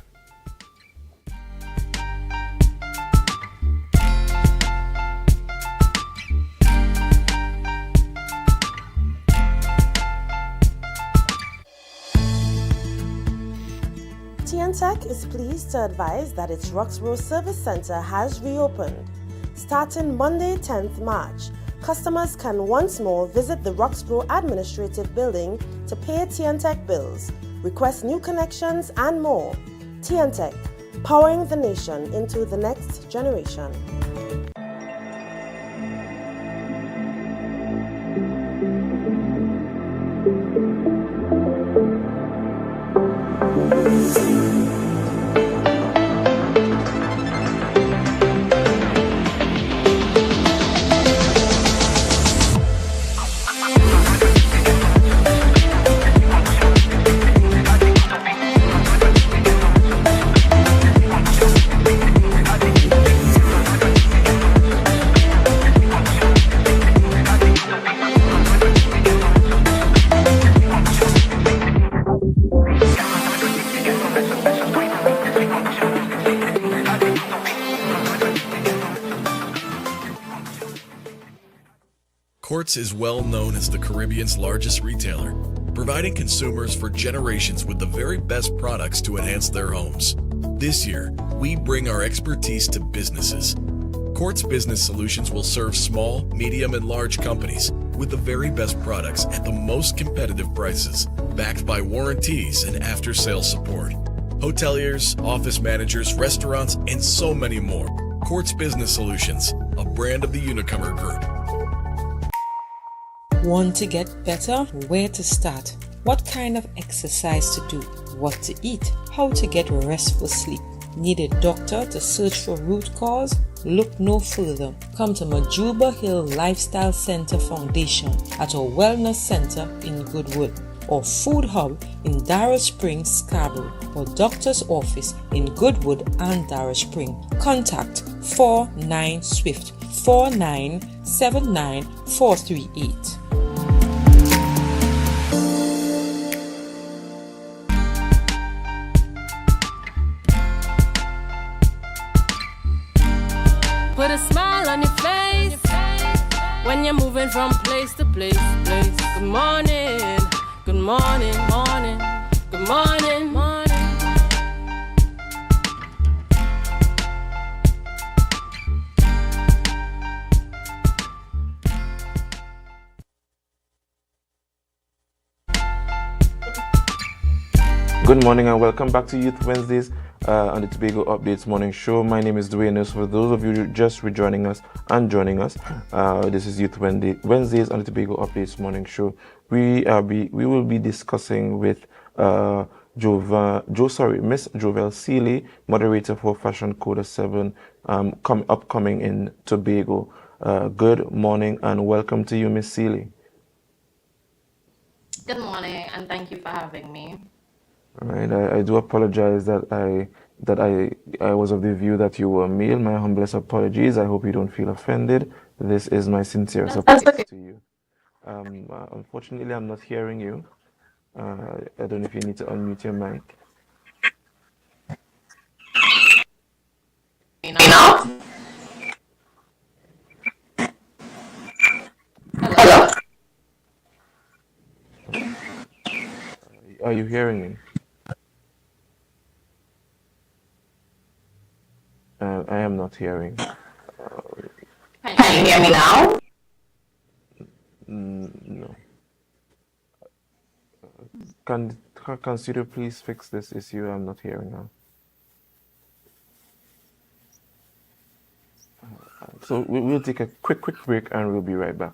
TNTech is pleased to advise that its Roxborough Service Center has reopened. Starting Monday, 10th March, customers can once more visit the Roxborough Administrative Building to pay TNTech bills, request new connections, and more. TNTech, powering the nation into the next generation. Courts is well known as the Caribbean's largest retailer, providing consumers for generations with the very best products to enhance their homes. This year, we bring our expertise to businesses. Courts Business Solutions will serve small, medium, and large companies with the very best products at the most competitive prices, backed by warranties and after-sales support. Hoteliers, office managers, restaurants, and so many more. Courts Business Solutions, a brand of the Unicomer Group. Want to get better? Where to start? What kind of exercise to do? What to eat? How to get restful sleep? Need a doctor to search for root cause? Look no further. Come to Majuba Hill Lifestyle Center Foundation at our Wellness Center in Goodwood, or Food Hub in Darrell Springs, Scarborough, or Doctor's Office in Goodwood and Darrell Springs. Contact 49 Swift 4979 438. Put a smile on your face when you're moving from place to place. Good morning, good morning, morning, good morning, morning. Good morning and welcome back to Youth Wednesdays on the Tobago Updates Morning Show. My name is Dwayne. For those of you just rejoining us and joining us, this is Youth Wednesdays on the Tobago Updates Morning Show. We will be discussing with Miss Jovel Seeley, moderator for Fashion Code 7, upcoming in Tobago. Good morning and welcome to you, Miss Seeley. Good morning, and thank you for having me. All right, I do apologize that I was of the view that you were male. My humblest apologies. I hope you don't feel offended. This is my sincere support to you. Unfortunately, I'm not hearing you. I don't know if you need to unmute your mic. Hello? Are you hearing me? I am not hearing. Can you hear me now? No. Can Studio please fix this issue? I'm not hearing now. So we'll take a quick break and we'll be right back.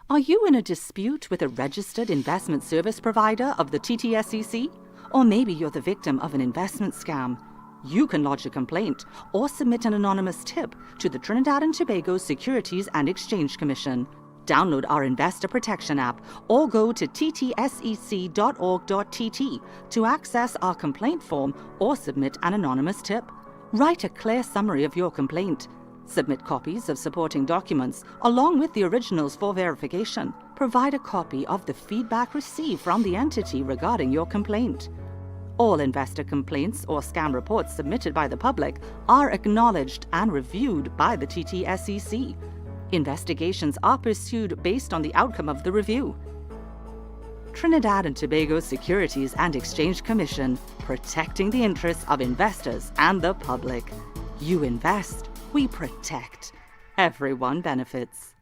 Are you in a dispute with a registered investment service provider of the TTSEC? Or maybe you're the victim of an investment scam? You can lodge a complaint or submit an anonymous tip to the Trinidad and Tobago Securities and Exchange Commission. Download our Investor Protection app or go to ttsec.org.tt to access our complaint form or submit an anonymous tip. Write a clear summary of your complaint. Submit copies of supporting documents along with the originals for verification. Provide a copy of the feedback received from the entity regarding your complaint. All investor complaints or scam reports submitted by the public are acknowledged and reviewed by the TTSEC. Investigations are pursued based on the outcome of the review. Trinidad and Tobago Securities and Exchange Commission, protecting the interests of investors and the public. You invest, we protect. Everyone benefits.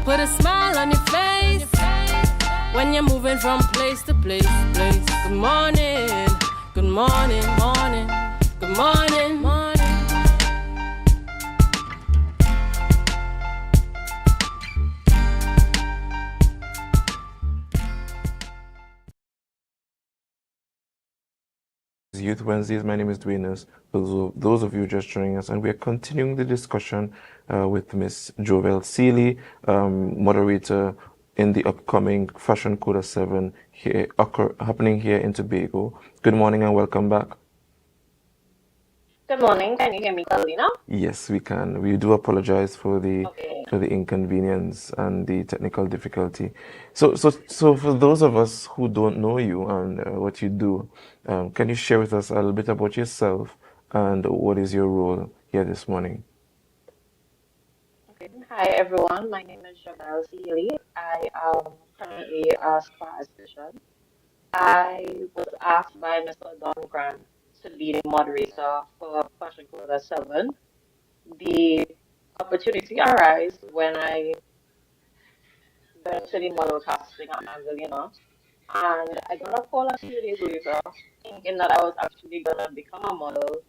Put a smile on your face when you're moving from place to place. Good morning, good morning, morning, good morning, morning. Youth Wednesdays. My name is Dwayne. Those of you just joining us, and we are continuing the discussion with Miss Jovel Seeley, moderator in the upcoming Fashion Code 7 happening here in Tobago. Good morning and welcome back. Good morning. Can you hear me clearly now? Yes, we can. We do apologize Okay. for the inconvenience and the technical difficulty. So for those of us who don't know you and what you do, can you share with us a little bit about yourself and what is your role here this morning? Okay. Hi, everyone. My name is Jabel Sealy. I am currently a statistician. I was asked by Mr. Don Grant to be the moderator for Fashion Quota 7. The opportunity arose when I went to the model casting at Angelina, and I got a call a few days later thinking that I was actually going to become a model.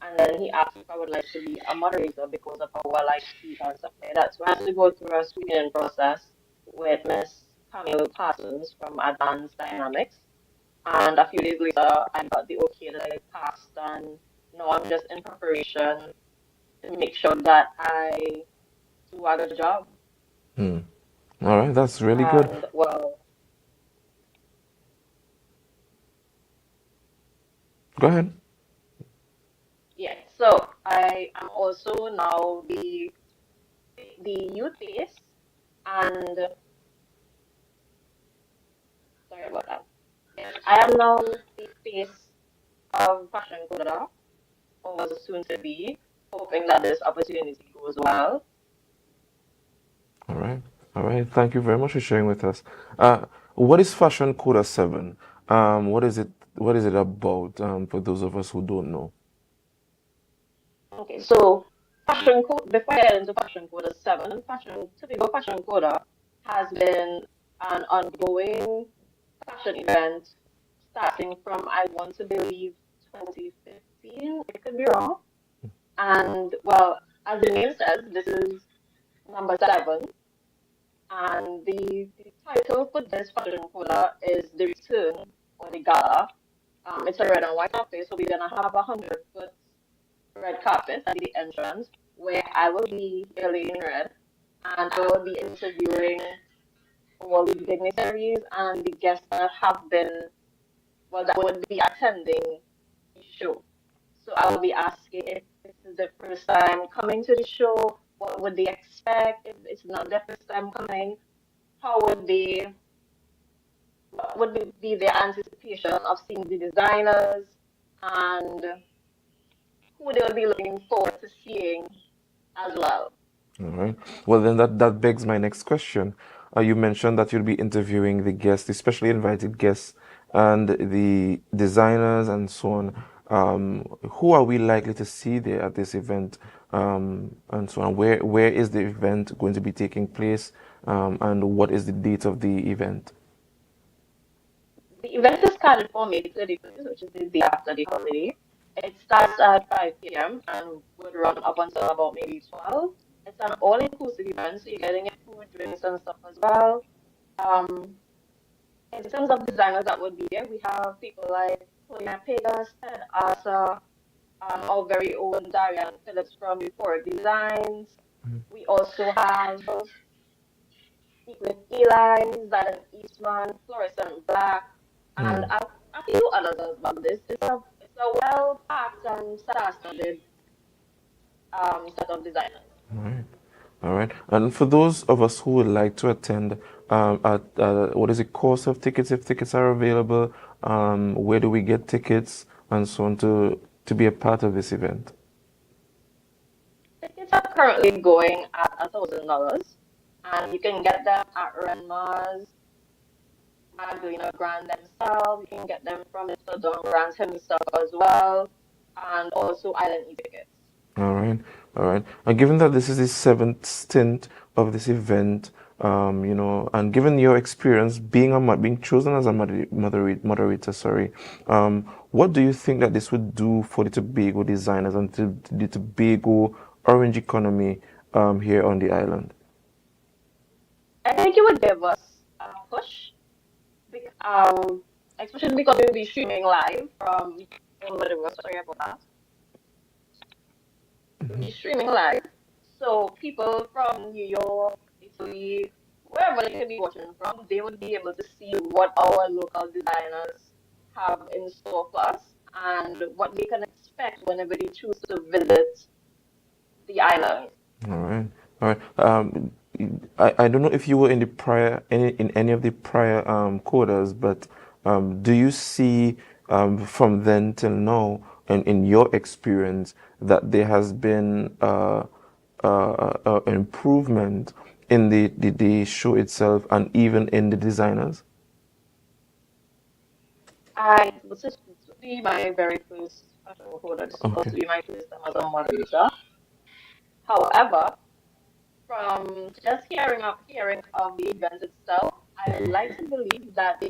And then he asked if I would like to be a moderator because of how well I speak and stuff like that. So I had to go through a screening process with Miss Camille Parsons from Advanced Dynamics. And a few days later, I got the okay that I passed, and now I'm just in preparation to make sure that I do a good job. Hmm. All right, that's really good. And well, Go ahead. yeah. So I am also now the youth face, and sorry about that. Yes, I am now the face of Fashion Coda, or soon to be, hoping that this opportunity goes well. All right. All right. Thank you very much for sharing with us. What is Fashion Coda 7? What is it? What is it about? For those of us who don't know. Okay, so Fashion Code, before I get into Fashion Coda 7, Tobago Fashion Coda has been an ongoing fashion event starting from, I want to believe, 2015. I could be wrong. And well, as the name says, this is number 7. And the title for this fashion coda is The Return or the Gala. It's a red and white carpet, so we're gonna have 100-foot red carpet at the entrance where I will be early in red and I will be interviewing all the dignitaries and the guests that have been, well, that would be attending the show. So I will be asking if this is the first time coming to the show, what would they expect if it's not their first time coming? How would they, what would be their anticipation of seeing the designers and who they'll be looking forward to seeing as well. All right. Well, then that begs my next question. You mentioned that you'll be interviewing the guests, especially invited guests, and the designers and so on. Who are we likely to see there at this event, and so on? Where is the event going to be taking place, and what is the date of the event? The event is scheduled for May 31st, which is the day after the holiday. It starts at 5 p.m. and would run up until about maybe 12. It's an all-inclusive event, so you're getting your food, drinks, and stuff as well. Um, in terms of designers that would be there, we have people like Paulina Pegas, Ted Asa, our very own Darian Phillips from Euphoric Designs. We also have Speak with Eli, Zion Eastman, Fluorescent Black, and a few others as well. It's a well-packed and star-studded set of designers. All right. All right. And for those of us who would like to attend, what is the cost of tickets if tickets are available? Where do we get tickets and so on to be a part of this event? Tickets are currently going at $1,000, and you can get them at Renmar's, Magdalena Grant themselves. You can get them from Mr. Don Grant himself as well, and also Island E-tickets. All right, all right. And given that this is the seventh stint of this event, and given your experience being chosen as a moderator, sorry, what do you think that this would do for the Tobago designers and the Tobago orange economy here on the island? I think it would give us a push, especially because we'll be streaming live from all over the world. Sorry about that. We'll be streaming live, so people from New York, Italy, wherever they could be watching from, they would be able to see what our local designers have in store for us, and what they can expect whenever they choose to visit the island. All right, all right. I don't know if you were in the in any of the prior quotas, but do you see from then till now, and in your experience, that there has been an improvement in the show itself and even in the designers? This is to be my very first fashion quota. This is supposed Okay. to be my first time as a moderator. However, from just hearing of the event itself, I like to believe that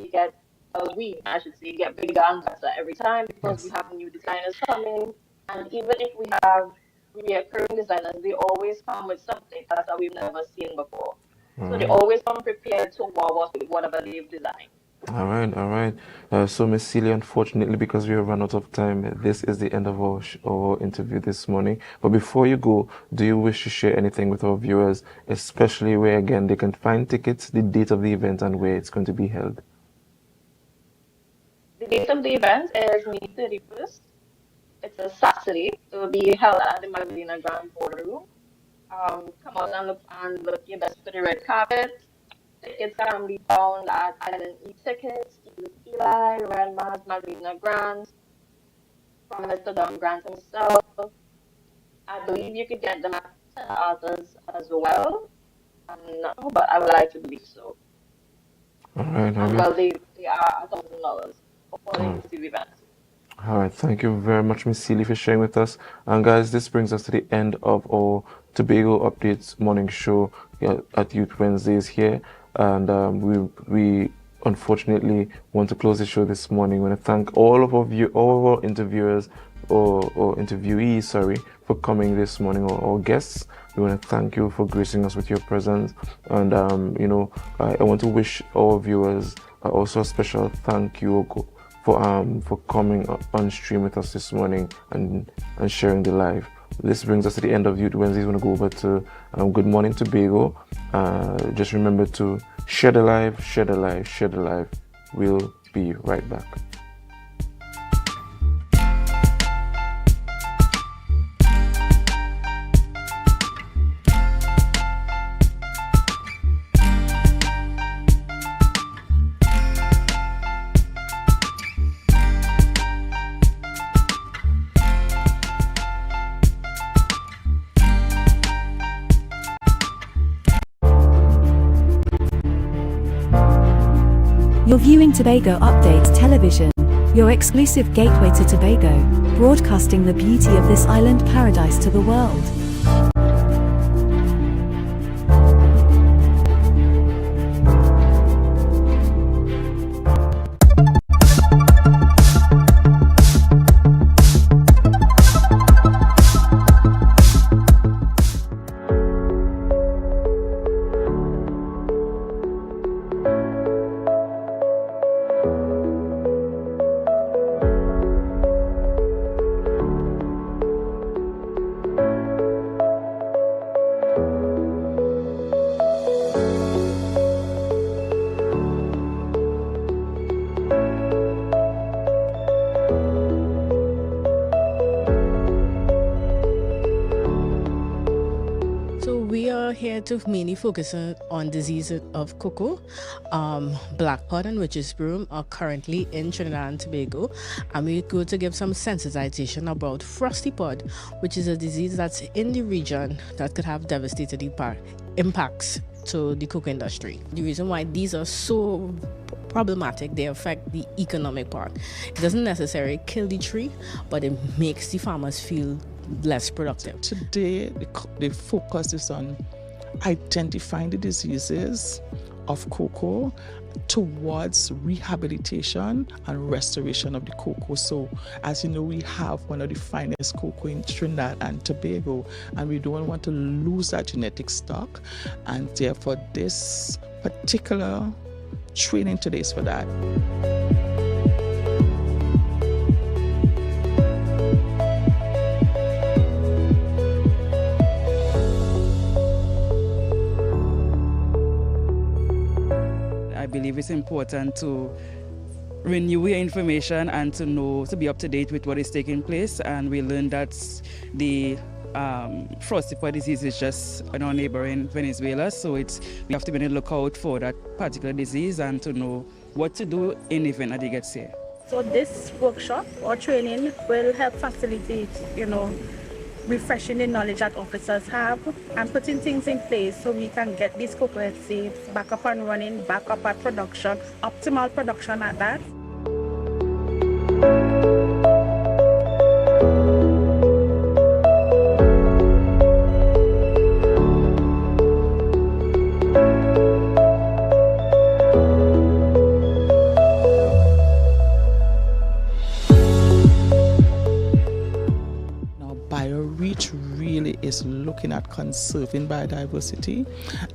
I should say, get bigger and better every time because we have new designers coming, and even if we have recurring designers, they always come with something that we've never seen before. So they always come prepared to wow us with whatever they've designed. All right, all right. So, Miss Celia, unfortunately, because we have run out of time, this is the end of our interview this morning. But before you go, do you wish to share anything with our viewers, especially where, again, they can find tickets, the date of the event, and where it's going to be held? The date of the event is May 31st. It's a Saturday. It will be held at the Magdalena Grand Ballroom. Come out and look your best for the red carpet. Tickets can be found at Island E-Tickets, Eli, Redman's, Magdalena Grand, from Mr. Don Grant himself. I believe you could get them at 10 others as well. No, but I would like to believe so. All right, all And right. well, they are $1,000 for the inclusive event. All right, thank you very much, Miss Seeley, for sharing with us. And guys, this brings us to the end of our Tobago Updates morning show at Youth Wednesdays here. And we unfortunately want to close the show this morning. We want to thank all of our interviewers or interviewees, sorry, for coming this morning, or guests. We want to thank you for gracing us with your presence. And I want to wish our viewers also a special thank you for coming on stream with us this morning and sharing the live. This brings us to the end of Youth Wednesdays. We're going to go over to Good Morning Tobago. Just remember to share the live, share the live, share the live. We'll be right back. You're viewing Tobago Update Television, your exclusive gateway to Tobago, broadcasting the beauty of this island paradise to the world. To mainly focus on disease of cocoa. Black pod and witch's broom are currently in Trinidad and Tobago, and we're going to give some sensitization about frosty pod, which is a disease that's in the region that could have devastating impacts to the cocoa industry. The reason why these are so problematic, they affect the economic part. It doesn't necessarily kill the tree, but it makes the farmers feel less productive. Today, the focus is on identifying the diseases of cocoa towards rehabilitation and restoration of the cocoa. So, as you know, we have one of the finest cocoa in Trinidad and Tobago, and we don't want to lose that genetic stock. And therefore, this particular training today is for that. I believe it's important to renew your information and to be up to date with what is taking place. And we learned that the falciparum disease is just in our neighboring Venezuela, so we have to be on the lookout for that particular disease and to know what to do in the event that it gets here. So this workshop or training will help facilitate, refreshing the knowledge that officers have and putting things in place so we can get these cocoa seeds back up and running, back up at production, optimal production at that. Really is looking at conserving biodiversity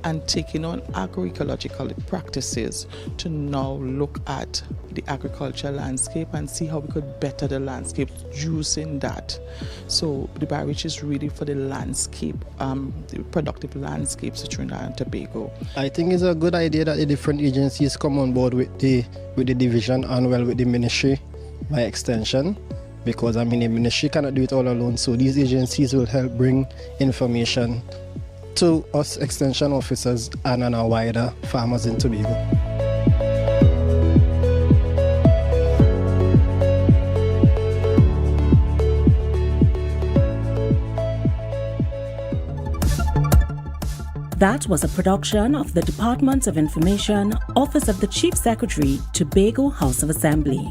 and taking on agroecological practices to now look at the agricultural landscape and see how we could better the landscape using that. So the BioReach is really for the landscape, the productive landscapes of Trinidad and Tobago. I think it's a good idea that the different agencies come on board with the division and with the ministry by extension. Because the ministry cannot do it all alone, so these agencies will help bring information to us extension officers and our wider farmers in Tobago. That was a production of the Department of Information, Office of the Chief Secretary, Tobago House of Assembly.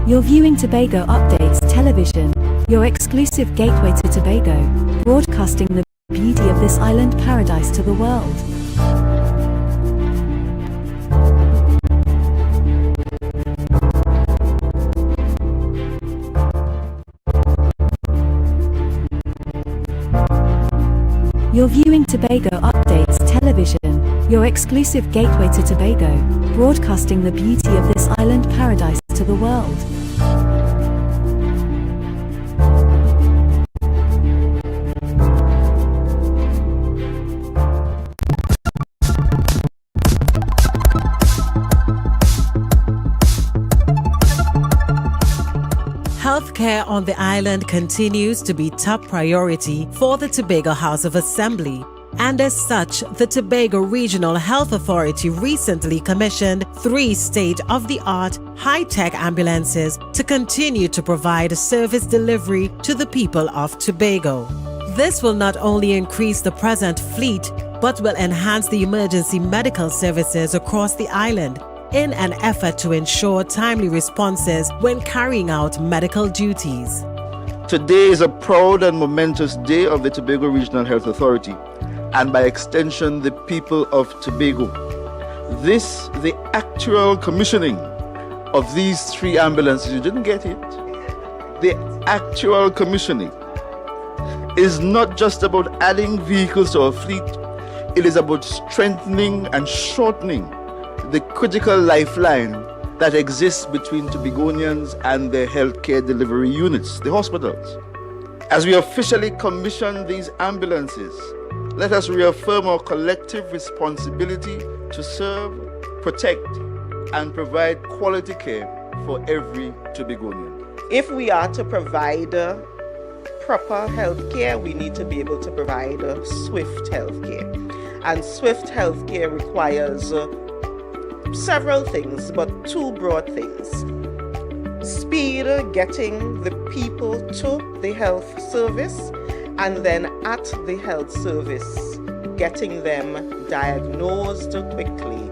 You're viewing Tobago Updates Television, your exclusive gateway to Tobago, broadcasting the beauty of this island paradise to the world. You're viewing Tobago Updates Television, your exclusive gateway to Tobago, broadcasting the beauty of this island paradise to the world. Healthcare on the island continues to be top priority for the Tobago House of Assembly. And as such, the Tobago Regional Health Authority recently commissioned 3 state-of-the-art high-tech ambulances to continue to provide service delivery to the people of Tobago. This will not only increase the present fleet, but will enhance the emergency medical services across the island in an effort to ensure timely responses when carrying out medical duties. Today is a proud and momentous day of the Tobago Regional Health Authority, and by extension the people of Tobago. The actual commissioning of these 3 ambulances, you didn't get it? The actual commissioning is not just about adding vehicles to our fleet, it is about strengthening and shortening the critical lifeline that exists between Tobagonians and their healthcare delivery units, the hospitals. As we officially commission these ambulances, let us reaffirm our collective responsibility to serve, protect, and provide quality care for every Tobagonian. If we are to provide proper health care, we need to be able to provide swift health care. And swift health care requires several things, but 2 broad things. Speed, getting the people to the health service, and then at the health service, getting them diagnosed quickly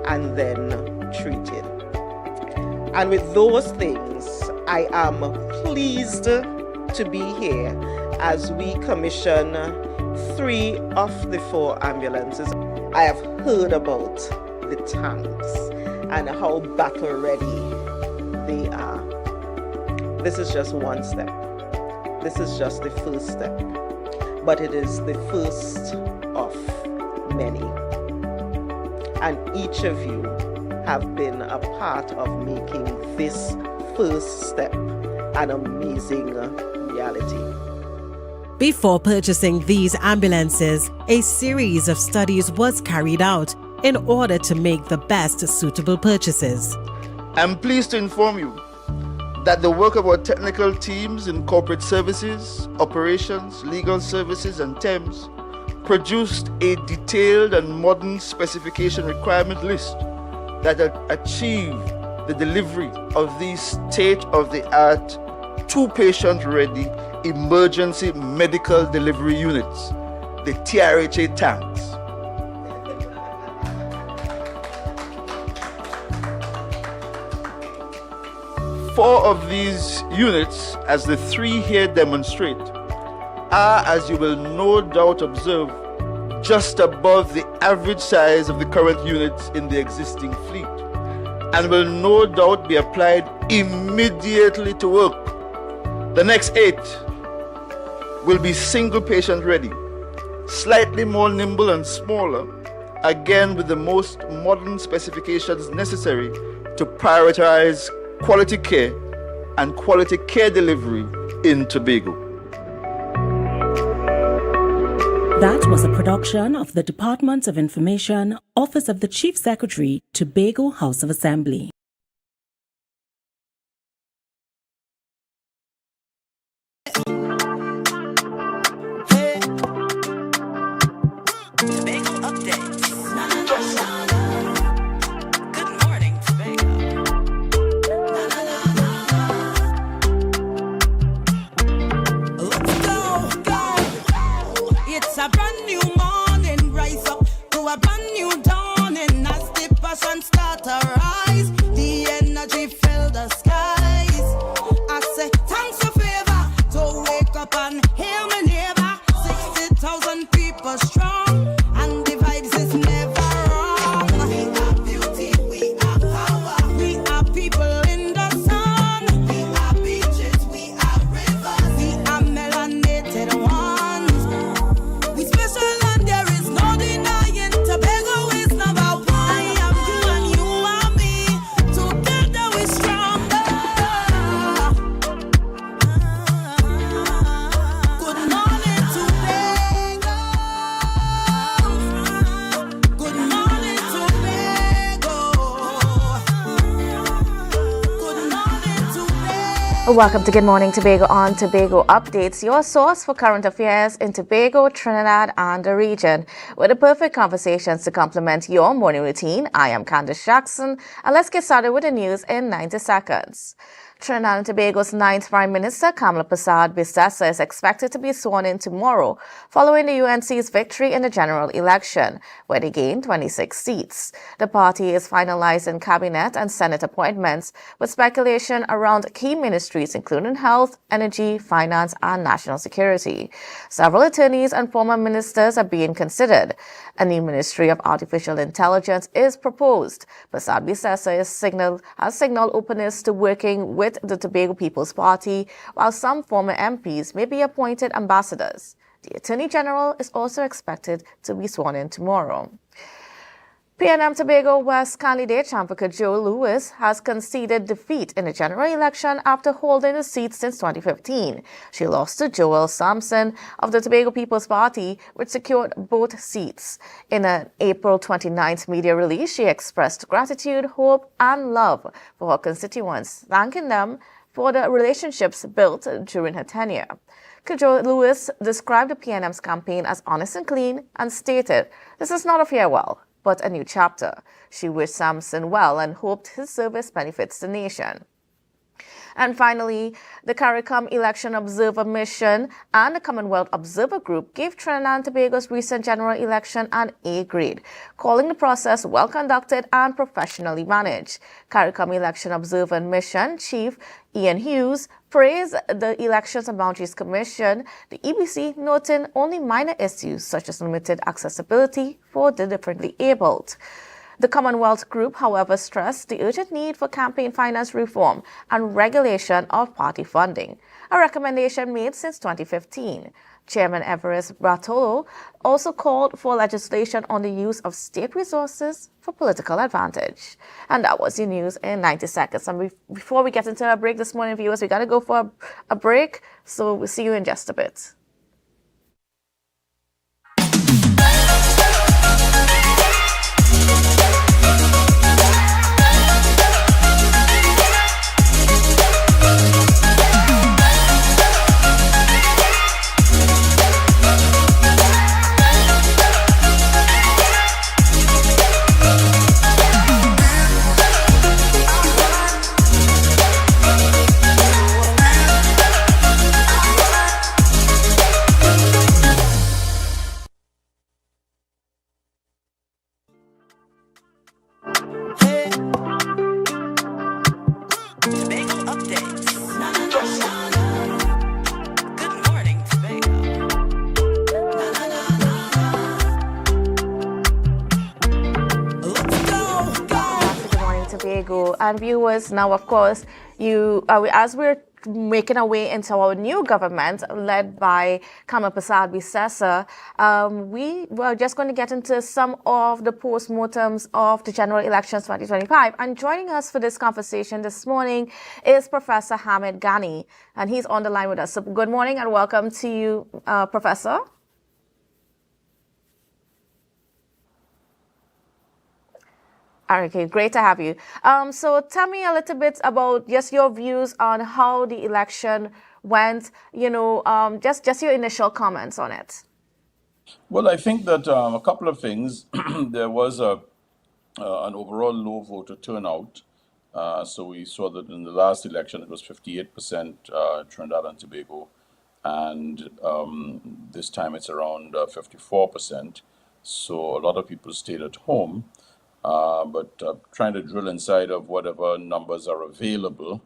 and then treated. And with those things, I am pleased to be here as we commission 3 of the 4 ambulances. I have heard about the tanks and how battle ready they are. This is just one step. This is just the first step, but it is the first of many. And each of you have been a part of making this first step an amazing reality. Before purchasing these ambulances, a series of studies was carried out in order to make the best suitable purchases. I'm pleased to inform you that the work of our technical teams in corporate services, operations, legal services, and TEMS produced a detailed and modern specification requirement list that achieve the delivery of these state-of-the-art, two-patient-ready emergency medical delivery units, the TRHA tanks. Four of these units, as the three here demonstrate, are, as you will no doubt observe, just above the average size of the current units in the existing fleet, and will no doubt be applied immediately to work. The next 8 will be single patient ready, slightly more nimble and smaller, again with the most modern specifications necessary to prioritize quality care and quality care delivery in Tobago. That was a production of the Department of Information, Office of the Chief Secretary, Tobago House of Assembly. Welcome to Good Morning Tobago on Tobago Updates, your source for current affairs in Tobago, Trinidad, and the region, with the perfect conversations to complement your morning routine. I am Candace Jackson, and let's get started with the news in 90 seconds. Trinidad and Tobago's 9th Prime Minister, Kamala Persad-Bissessar, is expected to be sworn in tomorrow following the UNC's victory in the general election, where they gained 26 seats. The party is finalizing cabinet and Senate appointments, with speculation around key ministries including health, energy, finance, and national security. Several attorneys and former ministers are being considered. A new Ministry of Artificial Intelligence is proposed. Persad-Bissessar has signaled openness to working with the Tobago People's Party, while some former MPs may be appointed ambassadors. The Attorney General is also expected to be sworn in tomorrow. PNM Tobago West candidate Champaka Joe Lewis has conceded defeat in the general election after holding the seat since 2015. She lost to Joel Sampson of the Tobago People's Party, which secured both seats. In an April 29th media release, she expressed gratitude, hope, and love for her constituents, thanking them for the relationships built during her tenure. Kajo Lewis described the PNM's campaign as honest and clean and stated, "This is not a farewell, but a new chapter." She wished Sampson well and hoped his service benefits the nation. And finally, the CARICOM Election Observer Mission and the Commonwealth Observer Group gave Trinidad and Tobago's recent general election an A grade, calling the process well conducted and professionally managed. CARICOM Election Observer Mission Chief Ian Hughes praised the Elections and Boundaries Commission, the EBC, noting only minor issues such as limited accessibility for the differently abled. The Commonwealth Group, however, stressed the urgent need for campaign finance reform and regulation of party funding. a recommendation made since 2015. Chairman Everest Bartolo also called for legislation on the use of state resources for political advantage. And that was your news in 90 seconds. And before we get into our break this morning, viewers, we got to go for a break. So we'll see you in just a bit. And viewers, now of course, as we're making our way into our new government led by Kamal Prasad Bisesa, we were just going to get into some of the postmortems of the general elections 2025. And joining us for this conversation this morning is Professor Hamid Ghani, and he's on the line with us. So good morning and welcome to you, Professor. Okay, great to have you. So tell me a little bit about just your views on how the election went, just your initial comments on it. Well, I think that a couple of things. There was an overall low voter turnout. So we saw that in the last election it was 58% Trinidad and Tobago, and this time it's around 54%. So a lot of people stayed at home. But trying to drill inside of whatever numbers are available,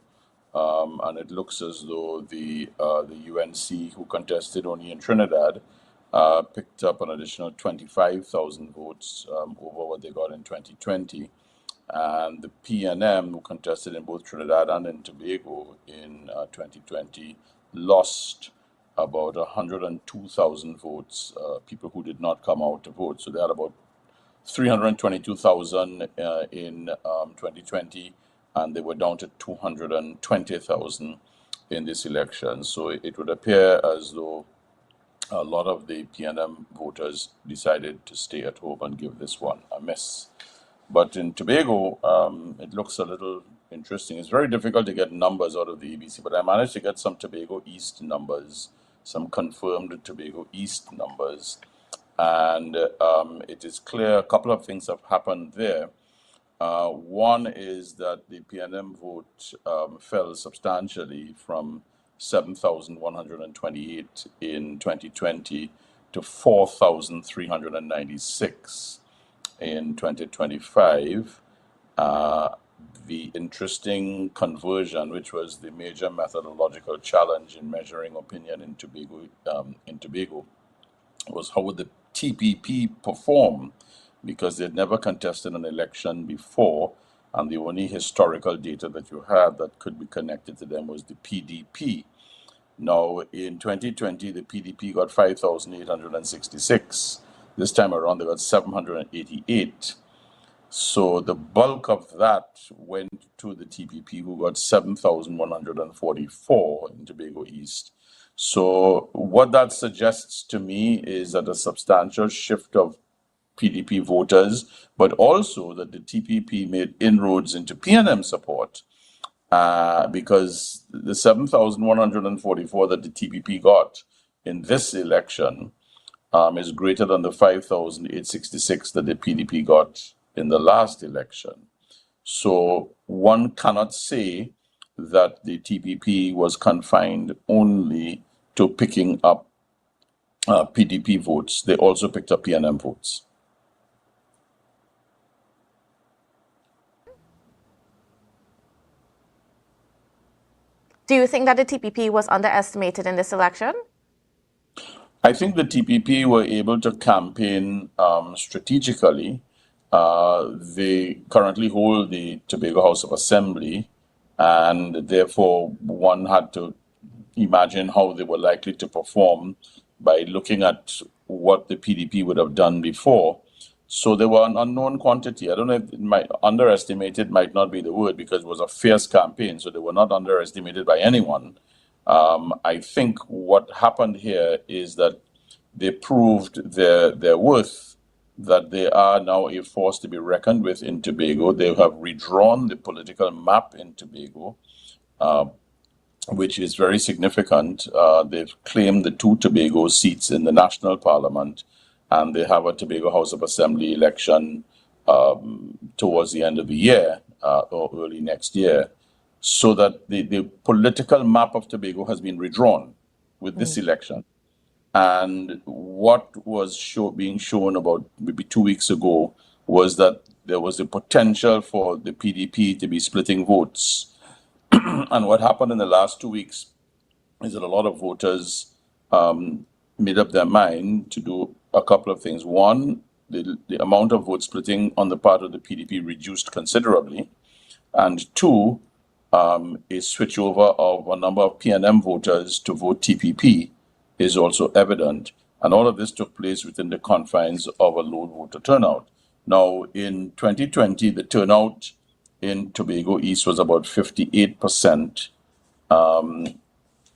and it looks as though the UNC, who contested only in Trinidad, picked up an additional 25,000 votes over what they got in 2020. And the PNM, who contested in both Trinidad and in Tobago in 2020, lost about 102,000 votes, people who did not come out to vote. So they had about 322,000 in 2020, and they were down to 220,000 in this election. So it would appear as though a lot of the PNM voters decided to stay at home and give this one a miss. But in Tobago, it looks a little interesting. It's very difficult to get numbers out of the EBC, but I managed to get some Tobago East numbers, some confirmed Tobago East numbers. And it is clear a couple of things have happened there. One is that the PNM vote fell substantially from 7,128 in 2020 to 4,396 in 2025. The interesting conversion, which was the major methodological challenge in measuring opinion in Tobago, was how would the TPP perform, because they'd never contested an election before, and the only historical data that you had that could be connected to them was the PDP. Now, in 2020, the PDP got 5,866. This time around, they got 788. So the bulk of that went to the TPP, who got 7,144 in Tobago East. So what that suggests to me is that a substantial shift of PDP voters, but also that the TPP made inroads into PNM support, because the 7,144 that the TPP got in this election is greater than the 5,866 that the PDP got in the last election. So one cannot say that the TPP was confined only to picking up PDP votes. They also picked up PNM votes. Do you think that the TPP was underestimated in this election? I think the TPP were able to campaign strategically. They currently hold the Tobago House of Assembly, and therefore one had to imagine how they were likely to perform by looking at what the PDP would have done before. So they were an unknown quantity. I don't know if underestimated might not be the word, because it was a fierce campaign, so they were not underestimated by anyone. I think what happened here is that they proved their worth, that they are now a force to be reckoned with in Tobago. They have redrawn the political map in Tobago, which is very significant. They've claimed the 2 Tobago seats in the National Parliament, and they have a Tobago House of Assembly election towards the end of the year or early next year, so that the political map of Tobago has been redrawn with this election. And what was being shown about maybe 2 weeks ago was that there was a potential for the PDP to be splitting votes. And what happened in the last 2 weeks is that a lot of voters made up their mind to do a couple of things. One, the amount of vote splitting on the part of the PDP reduced considerably. And two, a switchover of a number of PNM voters to vote TPP is also evident. And all of this took place within the confines of a low voter turnout. Now, in 2020, the turnout in Tobago East was about 58%.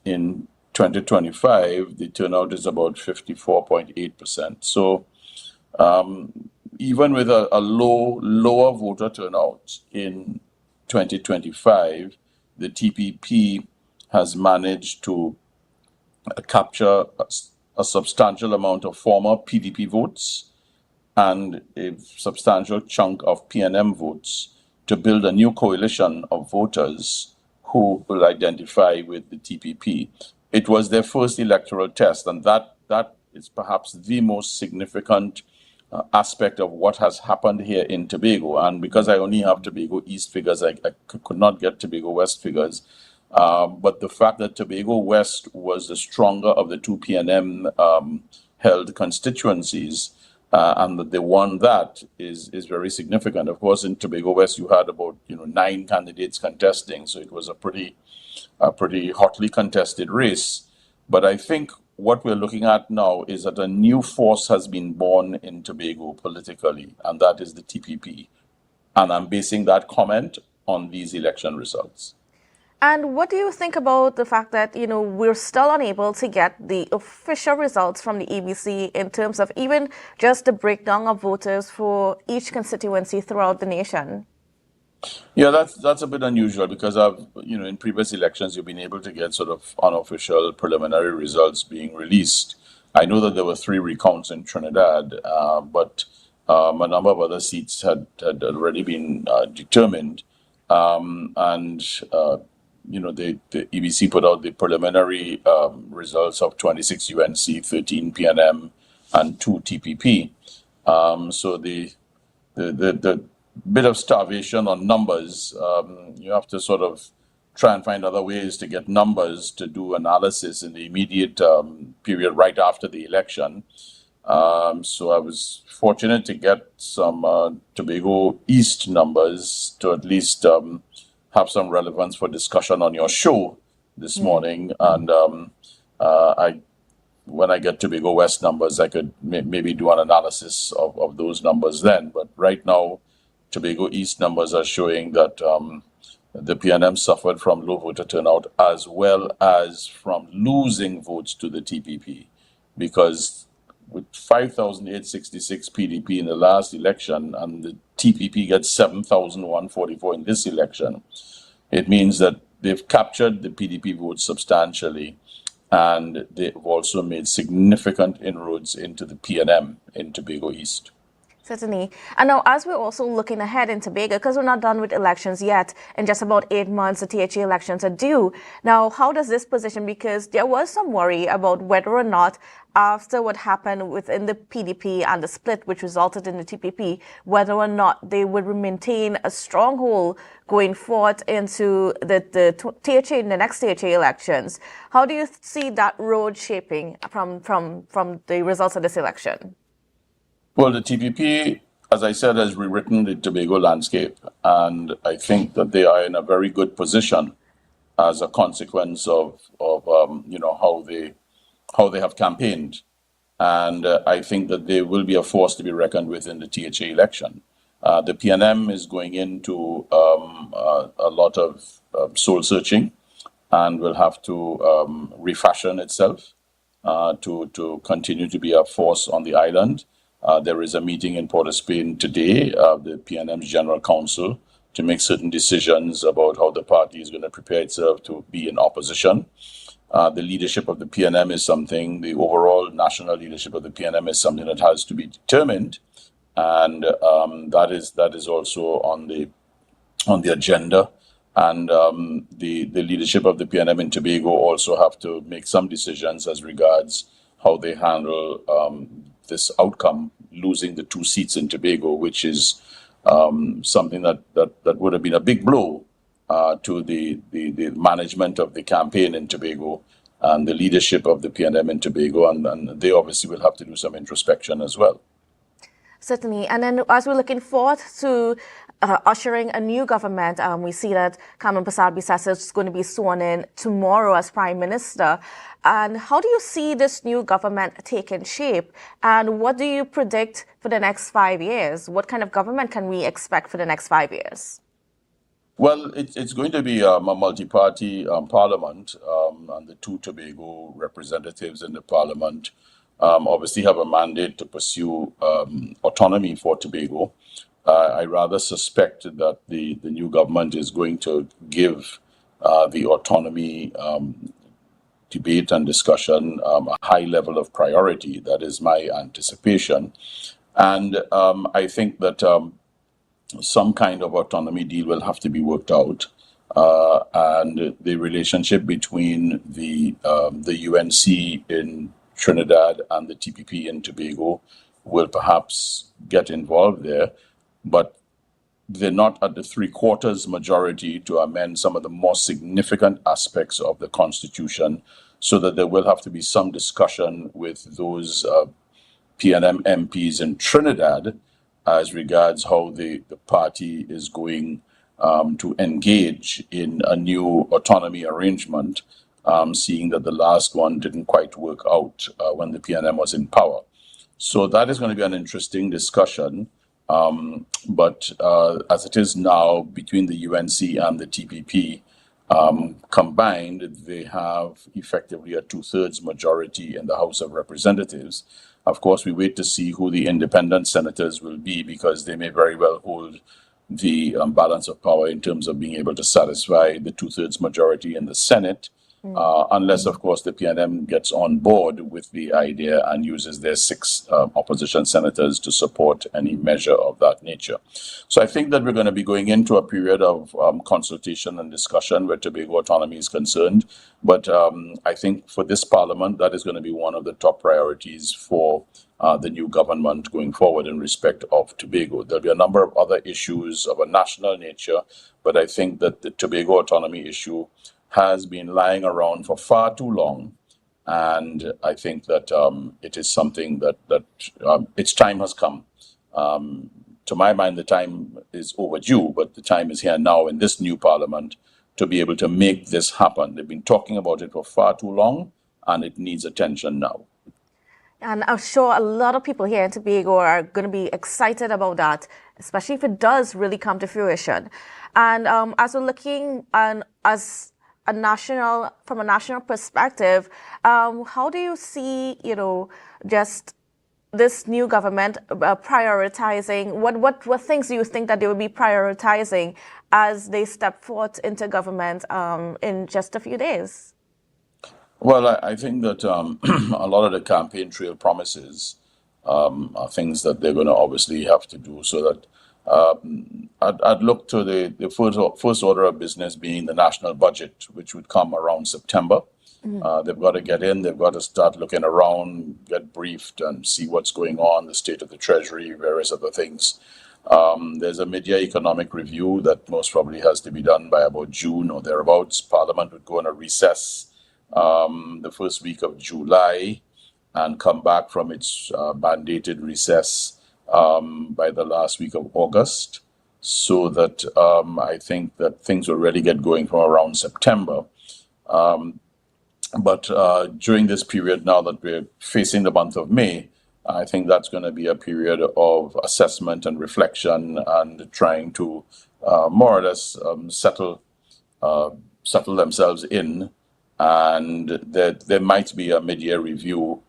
In 2025, the turnout is about 54.8%. So even with a lower voter turnout in 2025, the TPP has managed to capture a substantial amount of former PDP votes and a substantial chunk of PNM votes to build a new coalition of voters who will identify with the TPP. It was their first electoral test, and that is perhaps the most significant aspect of what has happened here in Tobago. And because I only have Tobago East figures, I could not get Tobago West figures. But the fact that Tobago West was the stronger of the 2 PNM held constituencies, and that they won that is very significant. Of course, in Tobago West, you had about 9 candidates contesting, so it was a pretty hotly contested race. But I think what we're looking at now is that a new force has been born in Tobago politically, and that is the TPP. And I'm basing that comment on these election results. And what do you think about the fact that, we're still unable to get the official results from the EBC in terms of even just the breakdown of voters for each constituency throughout the nation? Yeah, that's a bit unusual, because in previous elections, you've been able to get sort of unofficial preliminary results being released. I know that there were 3 recounts in Trinidad, but a number of other seats had already been determined. The EBC put out the preliminary results of 26 UNC, 13 PNM, and 2 TPP. So the bit of starvation on numbers, you have to sort of try and find other ways to get numbers to do analysis in the immediate period right after the election. So I was fortunate to get some Tobago East numbers to at least have some relevance for discussion on your show this morning. And when I get Tobago West numbers, I could maybe do an analysis of those numbers then. But right now, Tobago East numbers are showing that the PNM suffered from low voter turnout as well as from losing votes to the TPP, because with 5,866 PDP in the last election and the TPP gets 7,144 in this election, it means that they've captured the PDP votes substantially, and they've also made significant inroads into the PNM in Tobago East. Certainly. And now, as we're also looking ahead in Tobago, because we're not done with elections yet, in just about 8 months, the THA elections are due. Now, how does this position, because there was some worry about whether or not, after what happened within the PDP and the split, which resulted in the TPP, whether or not they would maintain a stronghold going forward into the THA, in the next THA elections. How do you see that road shaping from the results of this election? Well, the TPP, as I said, has rewritten the Tobago landscape, and I think that they are in a very good position as a consequence of how they have campaigned. And I think that they will be a force to be reckoned with in the THA election. The PNM is going into a lot of soul searching and will have to refashion itself to continue to be a force on the island. There is a meeting in Port of Spain today, the PNM's General Council, to make certain decisions about how the party is going to prepare itself to be in opposition. The leadership of the PNM is something, the overall national leadership of the PNM is something that has to be determined, and that is also on the agenda. And the leadership of the PNM in Tobago also have to make some decisions as regards how they handle this outcome, losing the 2 seats in Tobago, which is something that would have been a big blow to the management of the campaign in Tobago and the leadership of the PNM in Tobago, and they obviously will have to do some introspection as well. Certainly. And then as we're looking forward to ushering a new government, we see that Carmen Prasad-Bissessar is going to be sworn in tomorrow as Prime Minister. And how do you see this new government taking shape? And what do you predict for the next 5 years? What kind of government can we expect for the next 5 years? Well, it's going to be a multi-party parliament, and the 2 Tobago representatives in the parliament obviously have a mandate to pursue autonomy for Tobago. I rather suspect that the new government is going to give the autonomy debate and discussion a high level of priority. That is my anticipation. And I think that some kind of autonomy deal will have to be worked out. And the relationship between the UNC in Trinidad and the TPP in Tobago will perhaps get involved there, but they're not at the 3/4 majority to amend some of the more significant aspects of the Constitution, so that there will have to be some discussion with those PNM MPs in Trinidad as regards how the party is going to engage in a new autonomy arrangement, seeing that the last one didn't quite work out when the PNM was in power. So that is going to be an interesting discussion. But as it is now, between the UNC and the TPP combined, they have effectively a 2/3 majority in the House of Representatives. Of course, we wait to see who the independent senators will be, because they may very well hold the balance of power in terms of being able to satisfy the 2/3 majority in the Senate. Unless, of course, the PNM gets on board with the idea and uses their 6 opposition senators to support any measure of that nature. So I think that we're going to be going into a period of consultation and discussion where Tobago autonomy is concerned. But I think for this parliament, that is going to be one of the top priorities for the new government going forward in respect of Tobago. There'll be a number of other issues of a national nature, but I think that the Tobago autonomy issue has been lying around for far too long, and I think that it is something that its time has come. To my mind, the time is overdue, but the time is here now in this new parliament to be able to make this happen. They've been talking about it for far too long, and it needs attention now. And I'm sure a lot of people here in Tobago are going to be excited about that, especially if it does really come to fruition. And as we're looking from a national perspective, how do you see, just this new government prioritizing? What things do you think that they will be prioritizing as they step forth into government in just a few days? Well, I think that a lot of the campaign trail promises are things that they're going to obviously have to do, so that I'd look to the first order of business being the national budget, which would come around September. They've got to get in, they've got to start looking around, get briefed and see what's going on, the state of the Treasury, various other things. There's a mid-year economic review that most probably has to be done by about June or thereabouts. Parliament would go on a recess the first week of July and come back from its mandated recess by the last week of August. so that I think that things will really get going from around September. But during this period, now that we're facing the month of May, I think that's going to be a period of assessment and reflection and trying to more or less settle themselves in. And there might be a mid-year review,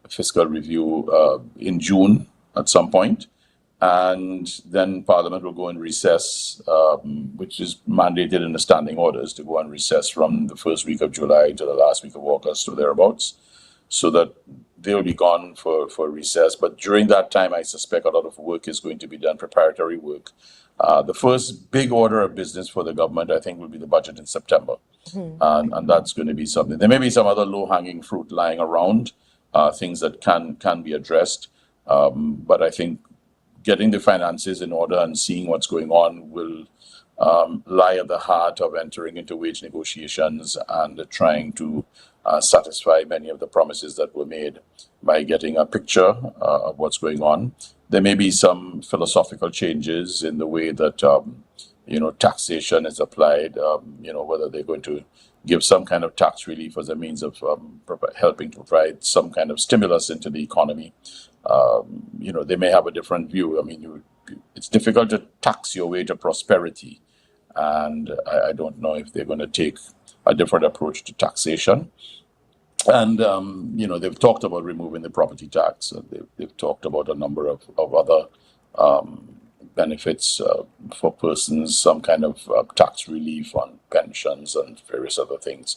fiscal review in June at some point. And then Parliament will go in recess, which is mandated in the standing orders to go on recess from the first week of July to the last week of August or thereabouts, so that they'll be gone for recess. But during that time, I suspect a lot of work is going to be done, preparatory work. The first big order of business for the government, I think, will be the budget in September. And that's going to be something. There may be some other low-hanging fruit lying around, things that can be addressed. But I think getting the finances in order and seeing what's going on will lie at the heart of entering into wage negotiations and trying to satisfy many of the promises that were made by getting a picture of what's going on. There may be some philosophical changes in the way that taxation is applied, whether they're going to give some kind of tax relief as a means of helping to provide some kind of stimulus into the economy. They may have a different view. I mean, it's difficult to tax your way to prosperity. And I don't know if they're going to take a different approach to taxation. And, they've talked about removing the property tax. They've talked about a number of other benefits for persons, some kind of tax relief on pensions and various other things.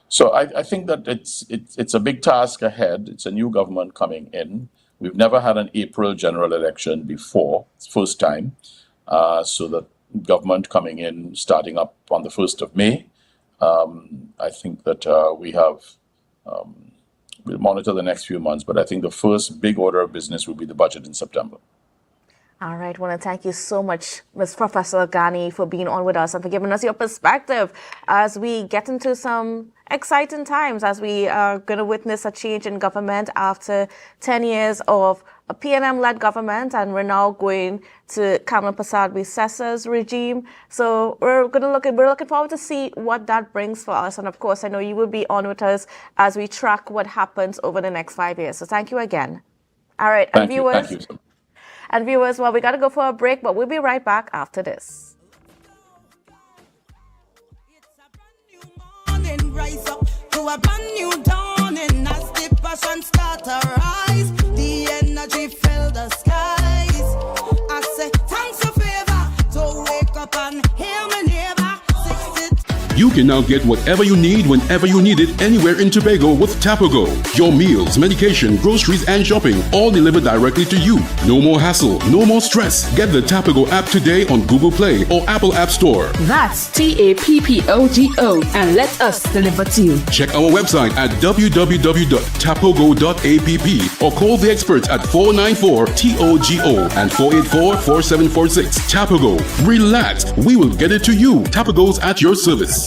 So I think that it's a big task ahead. It's a new government coming in. We've never had an April general election before. It's first time. So that government coming in, starting up on the 1st of May. I think that we'll monitor the next few months, but I think the first big order of business will be the budget in September. All right. I want to thank you so much, Ms. Professor Ghani, for being on with us and for giving us your perspective as we get into some exciting times, as we are going to witness a change in government after 10 years of a PNM-led government, and we're now going to Kamala Prasad-Bissessa's regime. So we're looking forward to see what that brings for us. And of course, I know you will be on with us as we track what happens over the next 5 years. So thank you again. All right. Thank you. And viewers, well, we got to go for a break, but we'll be right back after this. Rise up to a brand new dawning as the passion start to rise. The energy fill the skies. I say thanks for favor to wake up and hear me neighbor. You can now get whatever you need whenever you need it anywhere in Tobago with Tobago. Your meals, medication, groceries, and shopping all delivered directly to you. No more hassle, no more stress. Get the Tobago app today on Google Play or Apple App Store. That's TAPPOGO and let us deliver to you. Check our website at www.tapogo.app or call the experts at 494-TOGO and 484-4746. Tobago. Relax. We will get it to you. Tobago's at your service.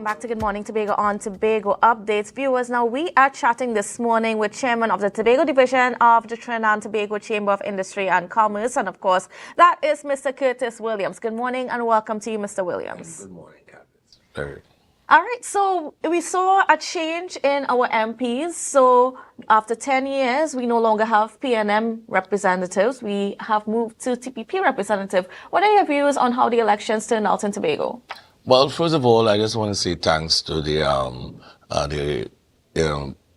back to Good Morning Tobago on Tobago Updates. Viewers, now we are chatting this morning with Chairman of the Tobago Division of the Trinidad and Tobago Chamber of Industry and Commerce, and of course, that is Mr. Curtis Williams. Good morning and welcome to you, Mr. Williams. Good morning, Captain. All right, so we saw a change in our MPs. So after 10 years, we no longer have PNM representatives. We have moved to TPP representative. What are your views on how the elections turned out in Tobago? Well, first of all, I just want to say thanks to the what do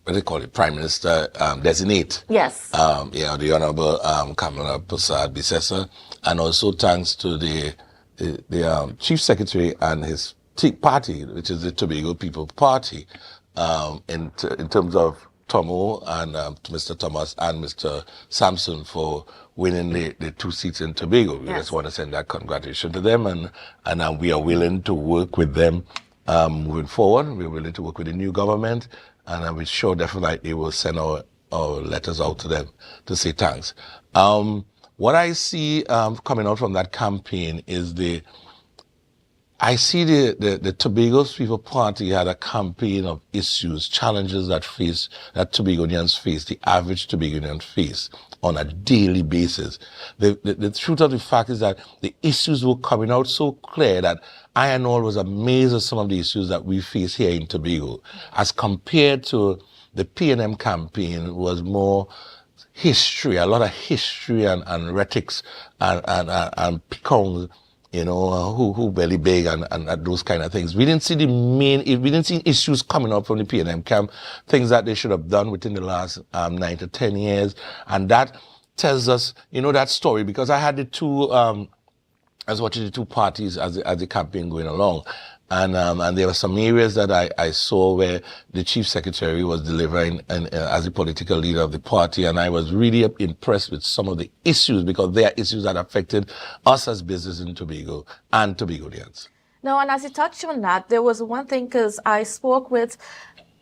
they call it, Prime Minister designate. Yes. The Honorable Kamala Prasad Bisesa, and also thanks to the Chief Secretary and his party, which is the Tobago People Party, in terms of Tomo and Mr. Thomas and Mr. Sampson for winning the 2 seats in Tobago. We just want to send that congratulations to them, and we are willing to work with them moving forward. We're willing to work with the new government, and I'm sure definitely we'll send our letters out to them to say thanks. What I see coming out from that campaign is I see the Tobago People Party had a campaign of issues, challenges that Tobagonians face, the average Tobagonian face on a daily basis. The truth of the fact is that the issues were coming out so clear that I and all was amazed at some of the issues that we face here in Tobago. As compared to the PNM campaign was more history, a lot of history and rhetorics and picons, who belly big and those kind of things. We didn't see we didn't see issues coming up from the PNM camp, things that they should have done within the last 9 to 10 years. And that tells us, that story, because I had I was watching the two parties as the campaign going along. And there were some areas that I saw where the Chief Secretary was delivering as a political leader of the party, and I was really impressed with some of the issues, because they are issues that affected us as business in Tobago and Tobagonians. No, and as you touched on that, there was one thing, because I spoke with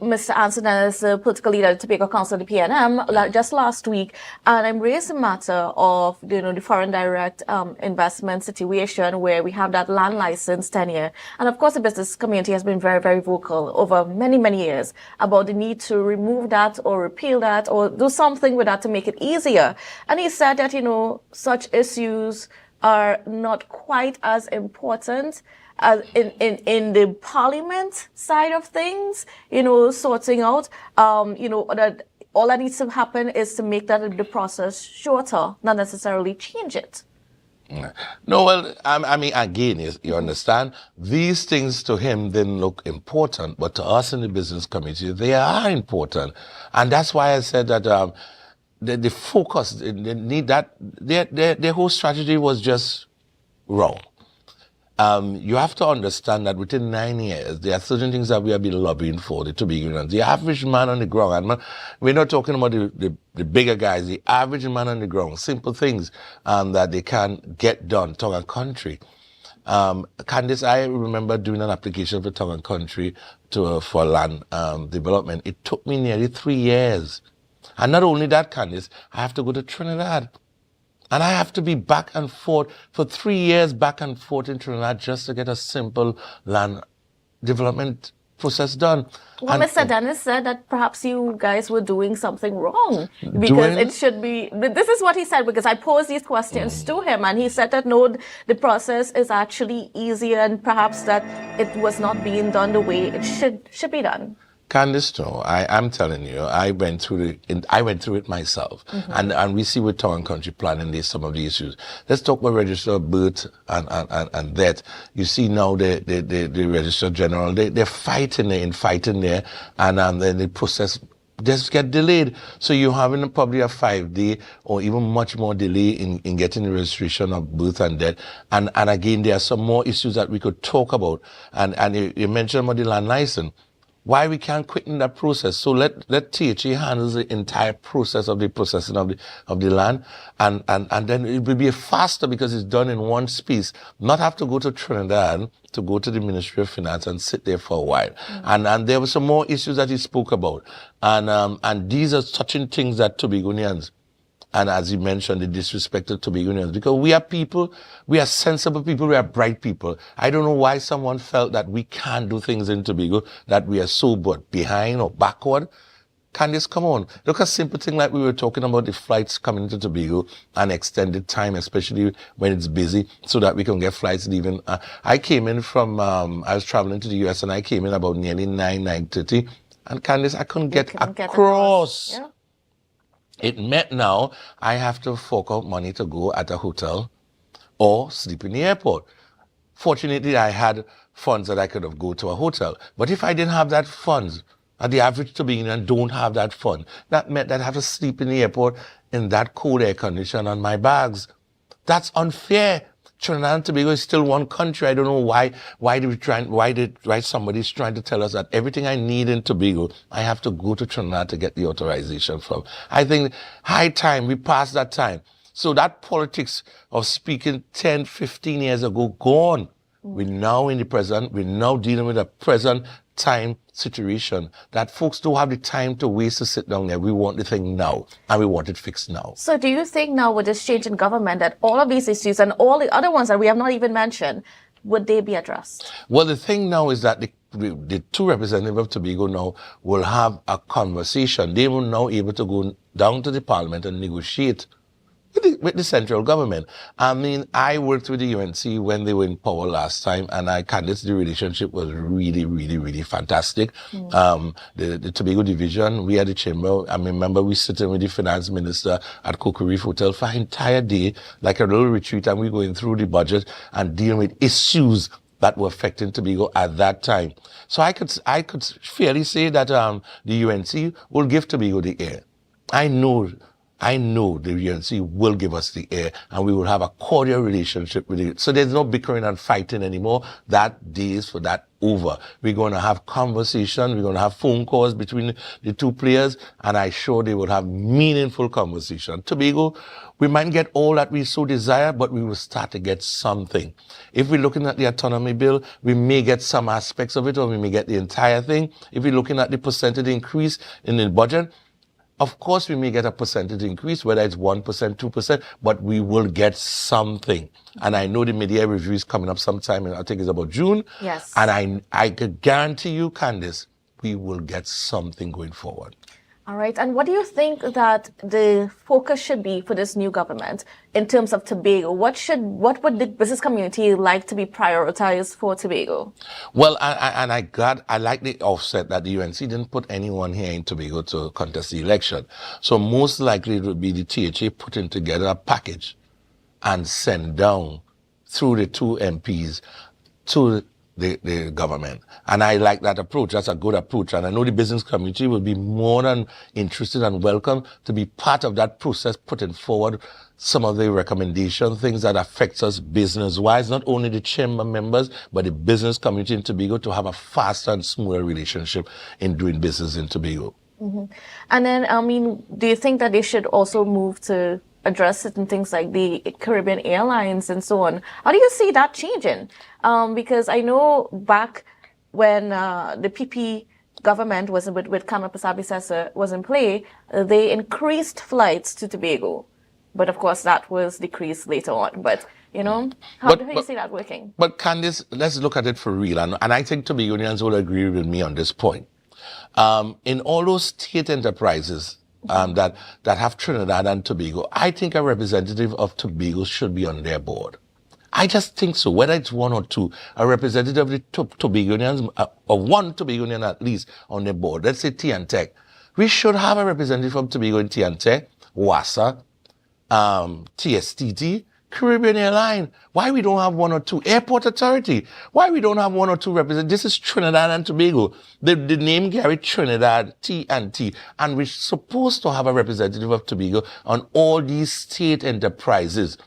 Mr. Anson as the political leader of the Tobago Council, the PNM, just last week, and I'm raising the matter of the foreign direct investment situation where we have that land license tenure, and of course the business community has been very, very vocal over many, many years about the need to remove that or repeal that or do something with that to make it easier. And he said that such issues are not quite as important in the parliament side of things, sorting out, that all that needs to happen is to make the process shorter, not necessarily change it. No, well, I mean, again, you understand, these things to him didn't look important, but to us in the business community, they are important. And that's why I said that the focus, they need that, their whole strategy was just wrong. You have to understand that within 9 years, there are certain things that we have been lobbying for, the Tobagonians. The average man on the ground, and we're not talking about the bigger guys, the average man on the ground, simple things that they can get done, tongue and country. Candice, I remember doing an application for tongue and country for land development. It took me nearly 3 years. And not only that, Candice, I have to go to Trinidad. And I have to be back and forth for 3 years, back and forth in Trinidad just to get a simple land development process done. Well, Mr. Dennis said that perhaps you guys were doing something wrong because it should be. This is what he said, because I posed these questions to him, and he said that no, the process is actually easier, and perhaps that it was not being done the way it should be done. Candice, no, I'm telling you, I went through it myself, and we see with Town and Country Planning there's some of the issues. Let's talk about Register of Birth and Death. You see now the Register General, they're fighting there, and then the process just get delayed. So you're having probably a 5-day or even much more delay in getting the registration of birth and death. And again, there are some more issues that we could talk about. And you mentioned about the land license. Why we can't quicken that process? So let THA handle the entire process of the processing of the land, and then it will be faster because it's done in one piece. Not have to go to Trinidad to go to the Ministry of Finance and sit there for a while. And there were some more issues that he spoke about, and these are touching things that Tobagonians and as you mentioned, the disrespect to Tobagonians, because we are people, we are sensible people, we are bright people. I don't know why someone felt that we can't do things in Tobago, that we are so behind or backward. Candice, come on. Look at simple thing like we were talking about the flights coming into Tobago and extended time, especially when it's busy, so that we can get flights leaving. I came in from, I was traveling to the US and I came in about nearly 9:30. And Candice, I couldn't get across. Yeah. It meant now I have to fork out money to go at a hotel or sleep in the airport. Fortunately, I had funds that I could have go to a hotel. But if I didn't have that funds, and the average Tobagonian don't have that fund, that meant that I have to sleep in the airport in that cold air condition on my bags. That's unfair. Trinidad and Tobago is still one country. I don't know why somebody's trying to tell us that everything I need in Tobago, I have to go to Trinidad to get the authorization from. I think high time, we passed that time. So that politics of speaking 10, 15 years ago, gone. We're now in the present, we're now dealing with a present time situation that folks don't have the time to waste to sit down there. We want the thing now, and we want it fixed now. So do you think now with this change in government that all of these issues and all the other ones that we have not even mentioned, would they be addressed? Well, the thing now is that the two representatives of Tobago now will have a conversation. They will now able to go down to the parliament and negotiate with the central government. I mean, I worked with the UNC when they were in power last time, and the relationship was really, really, really fantastic. The Tobago division, we had the chamber. I remember we sitting with the finance minister at Cocoa Reef Hotel for an entire day, like a little retreat, and we going through the budget and dealing with issues that were affecting Tobago at that time. So I could fairly say that the UNC will give Tobago the air. I know the UNC will give us the air, and we will have a cordial relationship with it. So there's no bickering and fighting anymore. That day is for that over. We're going to have conversation. We're going to have phone calls between the two players, and I'm sure they will have meaningful conversation. Tobago, we might get all that we so desire, but we will start to get something. If we're looking at the autonomy bill, we may get some aspects of it, or we may get the entire thing. If we're looking at the percentage increase in the budget, of course, we may get a percentage increase, whether it's 1%, 2%, but we will get something. And I know the media review is coming up sometime, I think it's about June. Yes. And I could guarantee you, Candice, we will get something going forward. All right. And what do you think that the focus should be for this new government in terms of Tobago? What would the business community like to be prioritized for Tobago? Well, I like the offset that the UNC didn't put anyone here in Tobago to contest the election. So most likely it would be the THA putting together a package and send down through the two MPs to the government. And I like that approach. That's a good approach. And I know the business community will be more than interested and welcome to be part of that process, putting forward some of the recommendation, things that affects us business-wise, not only the chamber members, but the business community in Tobago to have a faster and smoother relationship in doing business in Tobago. Mm-hmm. And then, I mean, do you think that they should also move to address certain things like the Caribbean Airlines and so on? How do you see that changing? Because I know back when the PP government was with Kamala Persad-Bissessar was in play, they increased flights to Tobago. But of course, that was decreased later on. But, you know, how do you see that working? But Candice, let's look at it for real. And I think Tobagonians will agree with me on this point. In all those state enterprises that have Trinidad and Tobago, I think a representative of Tobago should be on their board. I just think so. Whether it's one or two, a representative of the Tobagonians, or one Tobagonian at least on their board. Let's say T&Tech. We should have a representative from Tobago in T&Tech, WASA, TSTT, Caribbean Airline. Why we don't have one or two? Airport Authority. Why we don't have one or two representatives? This is Trinidad and Tobago. The name carry Trinidad, T&T. And we're supposed to have a representative of Tobago on all these state enterprises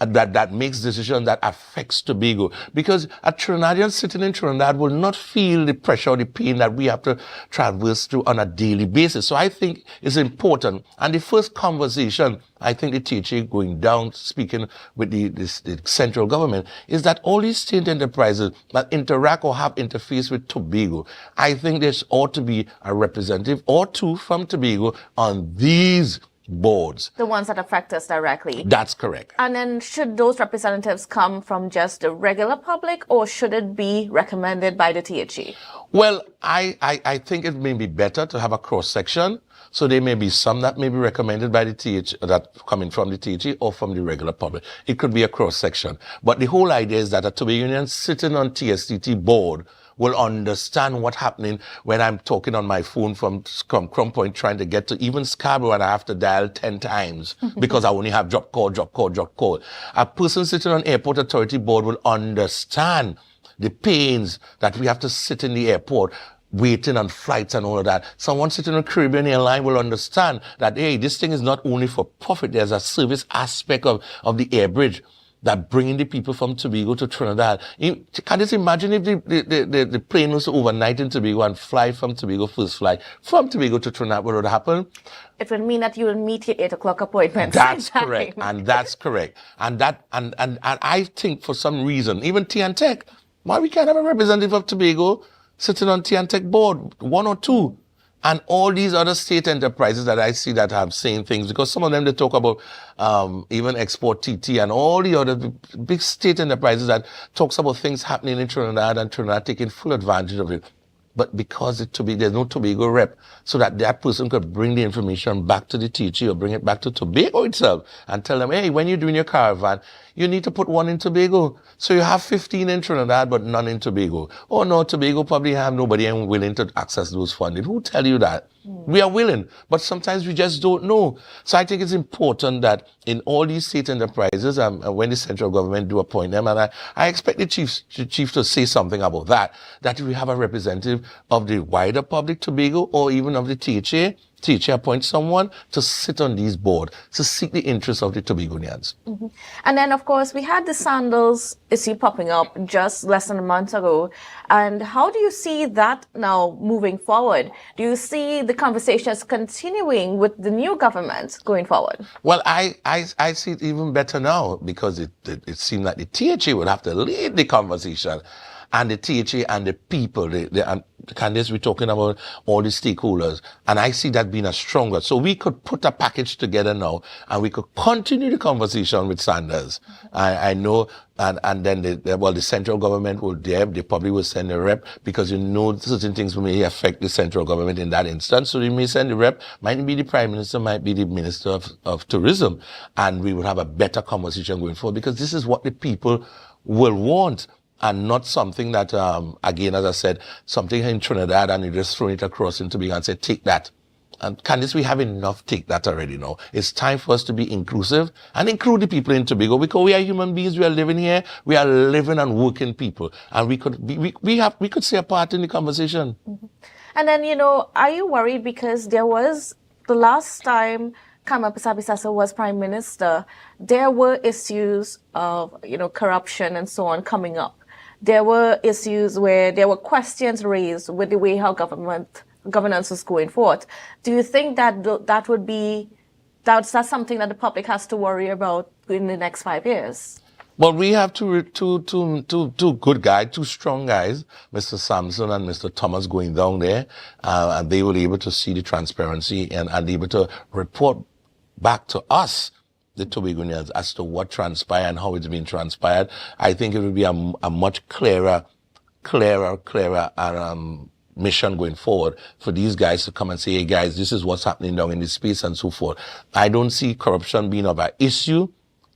that makes decisions that affects Tobago. Because a Trinidadian sitting in Trinidad will not feel the pressure or the pain that we have to traverse through on a daily basis. So I think it's important. And the first conversation, I think the THA going down, speaking with the central government, is that all these state enterprises that interact or have interface with Tobago, I think there ought to be a representative or two from Tobago on these boards. The ones that affect us directly. That's correct. And then should those representatives come from just the regular public, or should it be recommended by the THE? Well, I think it may be better to have a cross-section. So there may be some that may be recommended by the THE, that coming from the THE or from the regular public. It could be a cross-section. But the whole idea is that a Tobago Union sitting on TSTT board will understand what's happening when I'm talking on my phone from Crum Point trying to get to even Scarborough, and I have to dial 10 times because I only have drop call, drop call, drop call. A person sitting on Airport Authority board will understand the pains that we have to sit in the airport waiting on flights and all of that. Someone sitting on Caribbean airline will understand that, hey, this thing is not only for profit. There's a service aspect of the air bridge that bringing the people from Tobago to Trinidad. Can you just imagine if the plane was overnight in Tobago and fly from Tobago, first flight from Tobago to Trinidad, what would happen? It would mean that you will meet your 8 o'clock appointment. That's correct. And that's correct. And I think for some reason, even Tech, why we can't have a representative of Tobago sitting on Tech board, one or two, and all these other state enterprises that I see that have saying things, because some of them, they talk about even Export TT and all the other big state enterprises that talks about things happening in Trinidad and Trinidad taking full advantage of it. But because there's no Tobago rep, so that person could bring the information back to the THE or bring it back to Tobago itself and tell them, hey, when you're doing your caravan, you need to put one in Tobago. So you have 15 in Trinidad, but none in Tobago. Oh no, Tobago probably have nobody and willing to access those funding. Who tell you that? We are willing, but sometimes we just don't know. So I think it's important that in all these state enterprises, when the central government do appoint them, and I expect the chief to say something about that we have a representative of the wider public Tobago or even of the THE appoint someone to sit on these boards to seek the interests of the Tobagonians. And then, of course, we had the sandals issue popping up just less than a month ago. And how do you see that now moving forward? Do you see the conversations continuing with the new government going forward? Well, I see it even better now, because it seemed like the THE would have to lead the conversation. And the THE and the people, Candice, we're talking about all the stakeholders, and I see that being a stronger. So we could put a package together now, and we could continue the conversation with Sanders. I know, and then the central government will they probably will send a rep, because certain things may affect the central government in that instance. So they may send a rep, might be the Prime Minister, might be the Minister of Tourism, and we will have a better conversation going forward, because this is what the people will want. And not something that, again, as I said, something in Trinidad and you just throw it across into Tobago and say, take that. And Candice, we have enough take that already now. It's time for us to be inclusive and include the people in Tobago, because we are human beings. We are living here. We are living and working people. And we could say a part in the conversation. And then, are you worried, because there was the last time Kamala Persad-Bissessar was Prime Minister, there were issues of, corruption and so on coming up. There were issues where there were questions raised with the way how governance was going forth. Do you think that that's something that the public has to worry about in the next 5 years? Well, we have two good guys, two strong guys, Mr. Sampson and Mr. Thomas, going down there, and they were able to see the transparency and able to report back to us, the Tobagonians, as to what transpired and how it's been transpired. I think it will be a much clearer mission going forward for these guys to come and say, hey guys, this is what's happening down in this space and so forth. I don't see corruption being of an issue.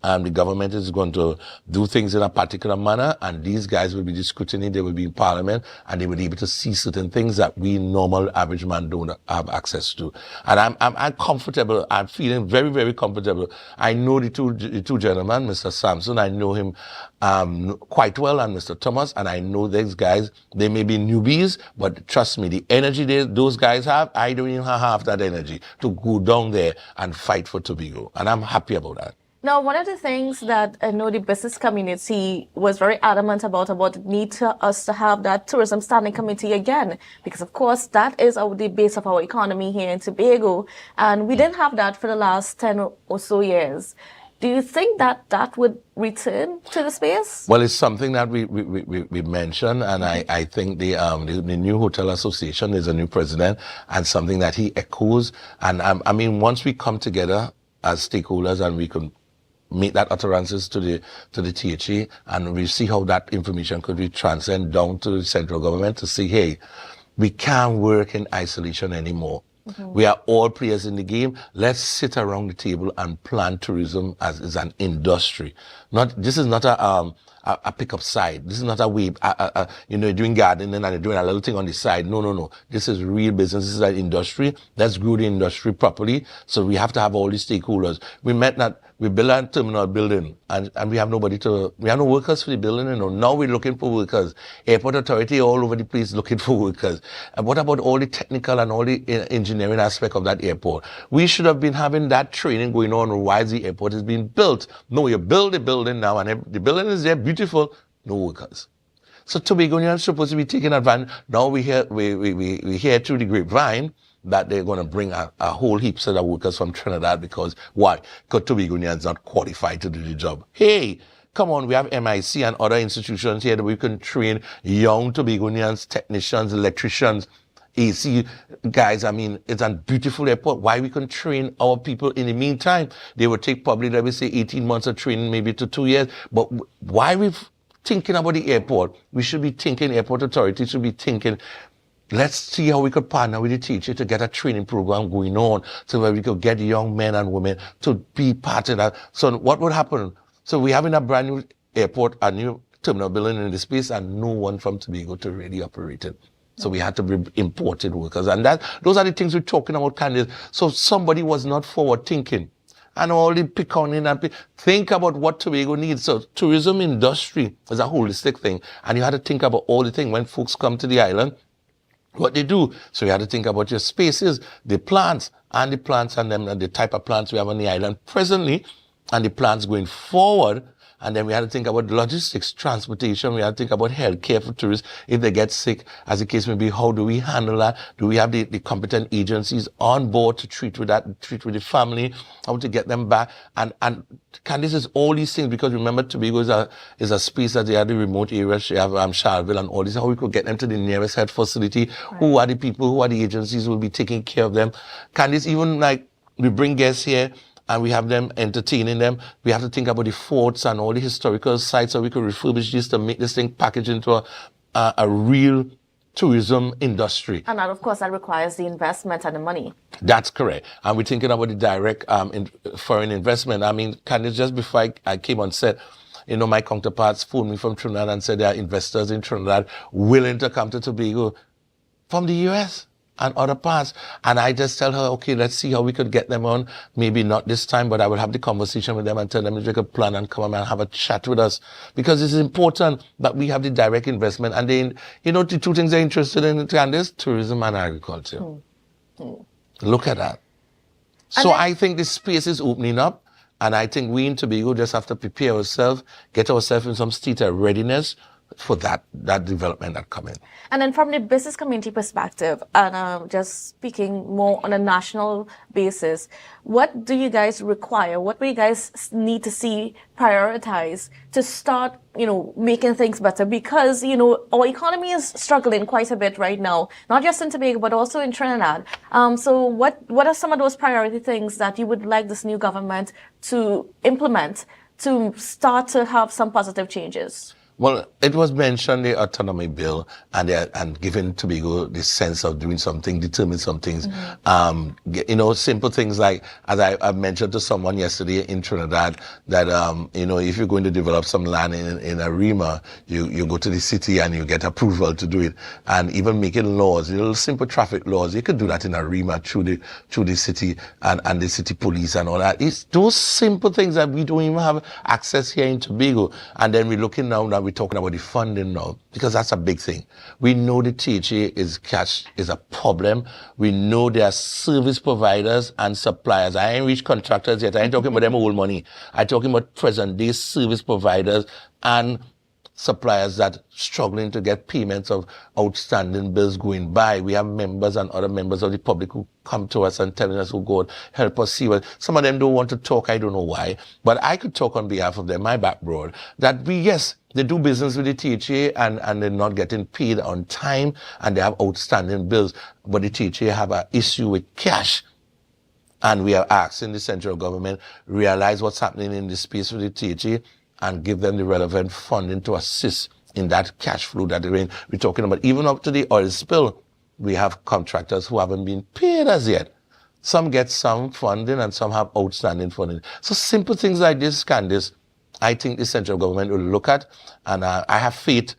The government is going to do things in a particular manner, and these guys will be the scrutiny, they will be in Parliament, and they will be able to see certain things that we normal average man don't have access to. And I'm comfortable. I'm feeling very, very comfortable. I know the two gentlemen, Mr. Sampson, I know him quite well, and Mr. Thomas, and I know these guys, they may be newbies, but trust me, the energy those guys have, I don't even have half that energy to go down there and fight for Tobago. And I'm happy about that. Now, one of the things that I know the business community was very adamant about the need to us to have that tourism standing committee again, because of course that is the base of our economy here in Tobago, and we didn't have that for the last 10 or so years. Do you think that that would return to the space? Well, it's something that we mentioned, and I think the new Hotel Association is a new president, and something that he echoes. And I mean, once we come together as stakeholders and we can make that utterances to the THA, and we see how that information could be transcend down to the central government to see, hey, we can't work in isolation anymore. We are all players in the game. Let's sit around the table and plan tourism as an industry. This is not a pickup side. This is not a way, doing gardening and doing a little thing on the side. No. This is real business. This is an industry. Let's grow the industry properly. So we have to have all the stakeholders. We build a terminal building and we have no workers for the building. Now we're looking for workers. Airport authority all over the place looking for workers. And what about all the technical and all the engineering aspect of that airport? We should have been having that training going on while the airport is being built. No, you build the building now and the building is there, beautiful, no workers. So Tobagonians are supposed to be taking advantage. Now we hear through the grapevine that they're going to bring a whole heap set of workers from Trinidad because why? Because Tobagonians not qualified to do the job. Hey, come on, we have MIC and other institutions here that we can train young Tobagonians, technicians, electricians, AC guys. I mean, it's a beautiful airport. Why we can train our people in the meantime? They would take probably, let me say, 18 months of training, maybe to 2 years. But why we thinking about the airport? We should be thinking, airport authority should be thinking, let's see how we could partner with the teacher to get a training program going on so that we could get young men and women to be part of that. So what would happen? So we're having a brand new airport, a new terminal building in the space, and no one from Tobago to really operate it. So we had to be imported workers. And those are the things we're talking about, candidates. So somebody was not forward thinking. And all the pick on in and think about what Tobago needs. So tourism industry is a holistic thing. And you had to think about all the things when folks come to the island, what they do. So you had to think about your spaces, the plants and the type of plants we have on the island presently, and the plants going forward. And then we had to think about logistics, transportation. We had to think about healthcare for tourists. If they get sick, as the case may be, how do we handle that? Do we have the competent agencies on board to treat with the family, how to get them back? And Candice is all these things, because remember, Tobago is a space that they have the remote areas. They have Charleville and all this. How we could get them to the nearest health facility. Right. Who are the people, who are the agencies who will be taking care of them? Candice, even like we bring guests here, and we have them entertaining them. We have to think about the forts and all the historical sites so we could refurbish this to make this thing package into a real tourism industry. And that, of course, that requires the investment and the money. That's correct. And we're thinking about the direct foreign investment. I mean, Candice, just before I came on set, my counterparts phoned me from Trinidad and said there are investors in Trinidad willing to come to Tobago from the US and other parts. And I just tell her, okay, let's see how we could get them on. Maybe not this time, but I will have the conversation with them and tell them if they could plan and come and have a chat with us. Because it's important that we have the direct investment. And then, the two things they're interested in, Candice, tourism and agriculture. Look at that. So I think the space is opening up. And I think we in Tobago just have to prepare ourselves, get ourselves in some state of readiness for that development that come in. And then from the business community perspective, and just speaking more on a national basis, what do you guys require? What do you guys need to see prioritized to start, making things better? Because, our economy is struggling quite a bit right now, not just in Tobago, but also in Trinidad. So what are some of those priority things that you would like this new government to implement to start to have some positive changes? Well, it was mentioned, the autonomy bill, and giving Tobago the sense of doing something, determine some things. Simple things like, as I mentioned to someone yesterday in Trinidad, that, if you're going to develop some land in a REMA, you go to the city and you get approval to do it. And even making laws, little simple traffic laws, you could do that in a REMA through the city and the city police and all that. It's those simple things that we don't even have access here in Tobago. And then we're looking now that we're talking about the funding now, because that's a big thing. We know the THA is a problem. We know there are service providers and suppliers. I ain't reached contractors yet. I ain't talking about them old money. I'm talking about present day service providers and suppliers that struggling to get payments of outstanding bills going by. We have members and other members of the public who come to us and telling us, oh God, help us see what. Some of them don't want to talk, I don't know why, but I could talk on behalf of them, my backboard, that yes, they do business with the THA and they're not getting paid on time and they have outstanding bills, but the THA have an issue with cash. And we are asking the central government realize what's happening in this space with the THA and give them the relevant funding to assist in that cash flow that we're talking about. Even up to the oil spill, we have contractors who haven't been paid as yet. Some get some funding and some have outstanding funding. So simple things like this, Candice, I think the central government will look at, and I have faith.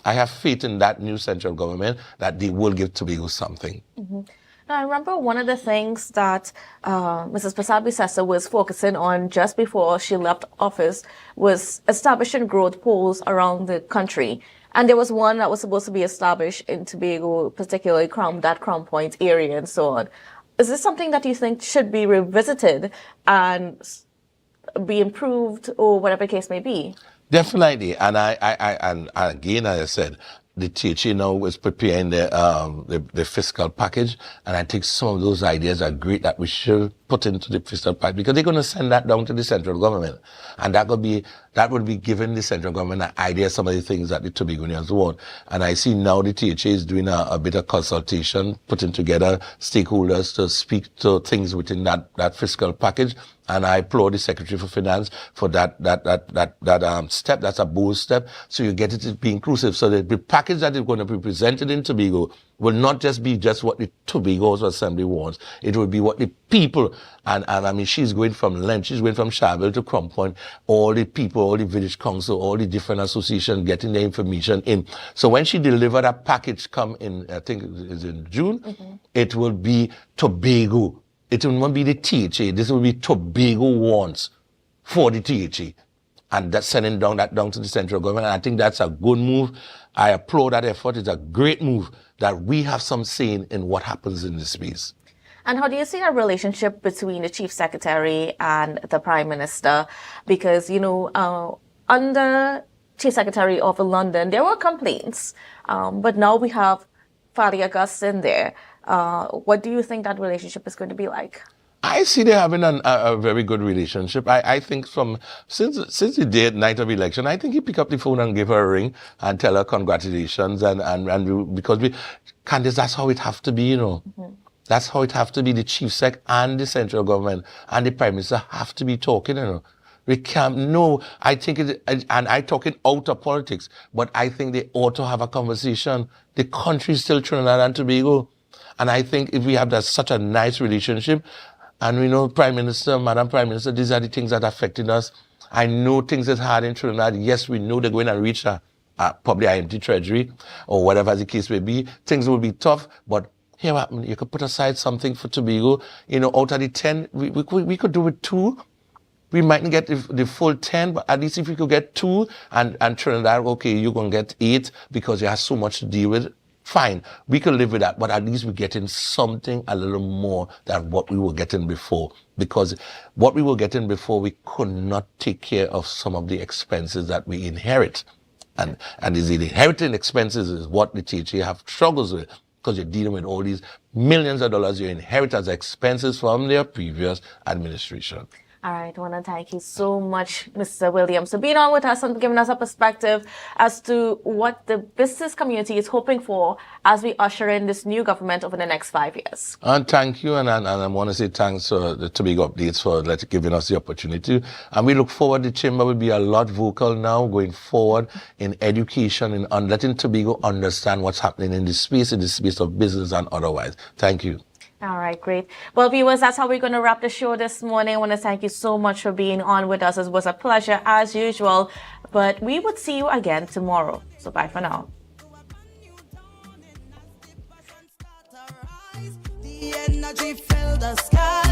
I have faith in that new central government that they will give Tobago something. Mm-hmm. Now, I remember one of the things that Mrs. Prasad-Bissessar was focusing on just before she left office was establishing growth poles around the country. And there was one that was supposed to be established in Tobago, particularly Crown Point area and so on. Is this something that you think should be revisited and be improved or whatever the case may be? Definitely. And and again, as I said, the THA now is preparing the fiscal package, and I think some of those ideas are great that we should put into the fiscal package because they're going to send that down to the central government, and that would be giving the central government an idea of some of the things that the Tobagonians want. And I see now the THA is doing a bit of consultation, putting together stakeholders to speak to things within that fiscal package. And I applaud the Secretary for Finance for that step. That's a bold step. So you get it to be inclusive. So the package that is going to be presented in Tobago will not just be just what the Tobago House of Assembly wants. It will be what the people, and I mean, she's going from Lent, she's going from Sharville to Crown Point, all the people, all the village council, all the different associations getting the information in. So when she delivered that package come in, I think it's in June, it will be Tobago. It will not be the THA. This will be Tobago wants for the THA. And that's sending that down to the central government. And I think that's a good move. I applaud that effort. It's a great move that we have some say in what happens in this space. And how do you see a relationship between the Chief Secretary and the Prime Minister? Because, under Chief Secretary of London, there were complaints. But now we have Father August in there. What do you think that relationship is going to be like? I see they're having a very good relationship. I think since the night of election, I think he picked up the phone and gave her a ring and tell her congratulations and because Candice, that's how it have to be, That's how it have to be. The Chief Sec and the central government and the Prime Minister have to be talking, We can't, I think and I talking out of politics, but I think they ought to have a conversation. The country is still Trinidad and Tobago. And I think if we have such a nice relationship, and we know Prime Minister, Madam Prime Minister, these are the things that are affecting us. I know things is hard in Trinidad. Yes, we know they're going to reach probably an empty treasury or whatever the case may be. Things will be tough, but here you could put aside something for Tobago. Out of the 10, we could do it 2. We mightn't get the full 10, but at least if we could get 2 and Trinidad, okay, you're going to get 8 because you have so much to deal with. Fine, we can live with that, but at least we're getting something a little more than what we were getting before. Because what we were getting before, we could not take care of some of the expenses that we inherit. And the inheriting expenses is what the THA have struggles with, because you're dealing with all these millions of dollars you inherit as expenses from their previous administration. All right, I want to thank you so much, Mr. Williams, for being on with us and giving us a perspective as to what the business community is hoping for as we usher in this new government over the next 5 years. And thank you, and I want to say thanks to the Tobago Updates for giving us the opportunity. And we look forward, the Chamber will be a lot vocal now going forward in education and letting Tobago understand what's happening in the space of business and otherwise. Thank you. All right, great. Well, viewers, that's how we're going to wrap the show this morning. I want to thank you so much for being on with us. It was a pleasure as usual, but we would see you again tomorrow. So bye for now. The energy fill the sky.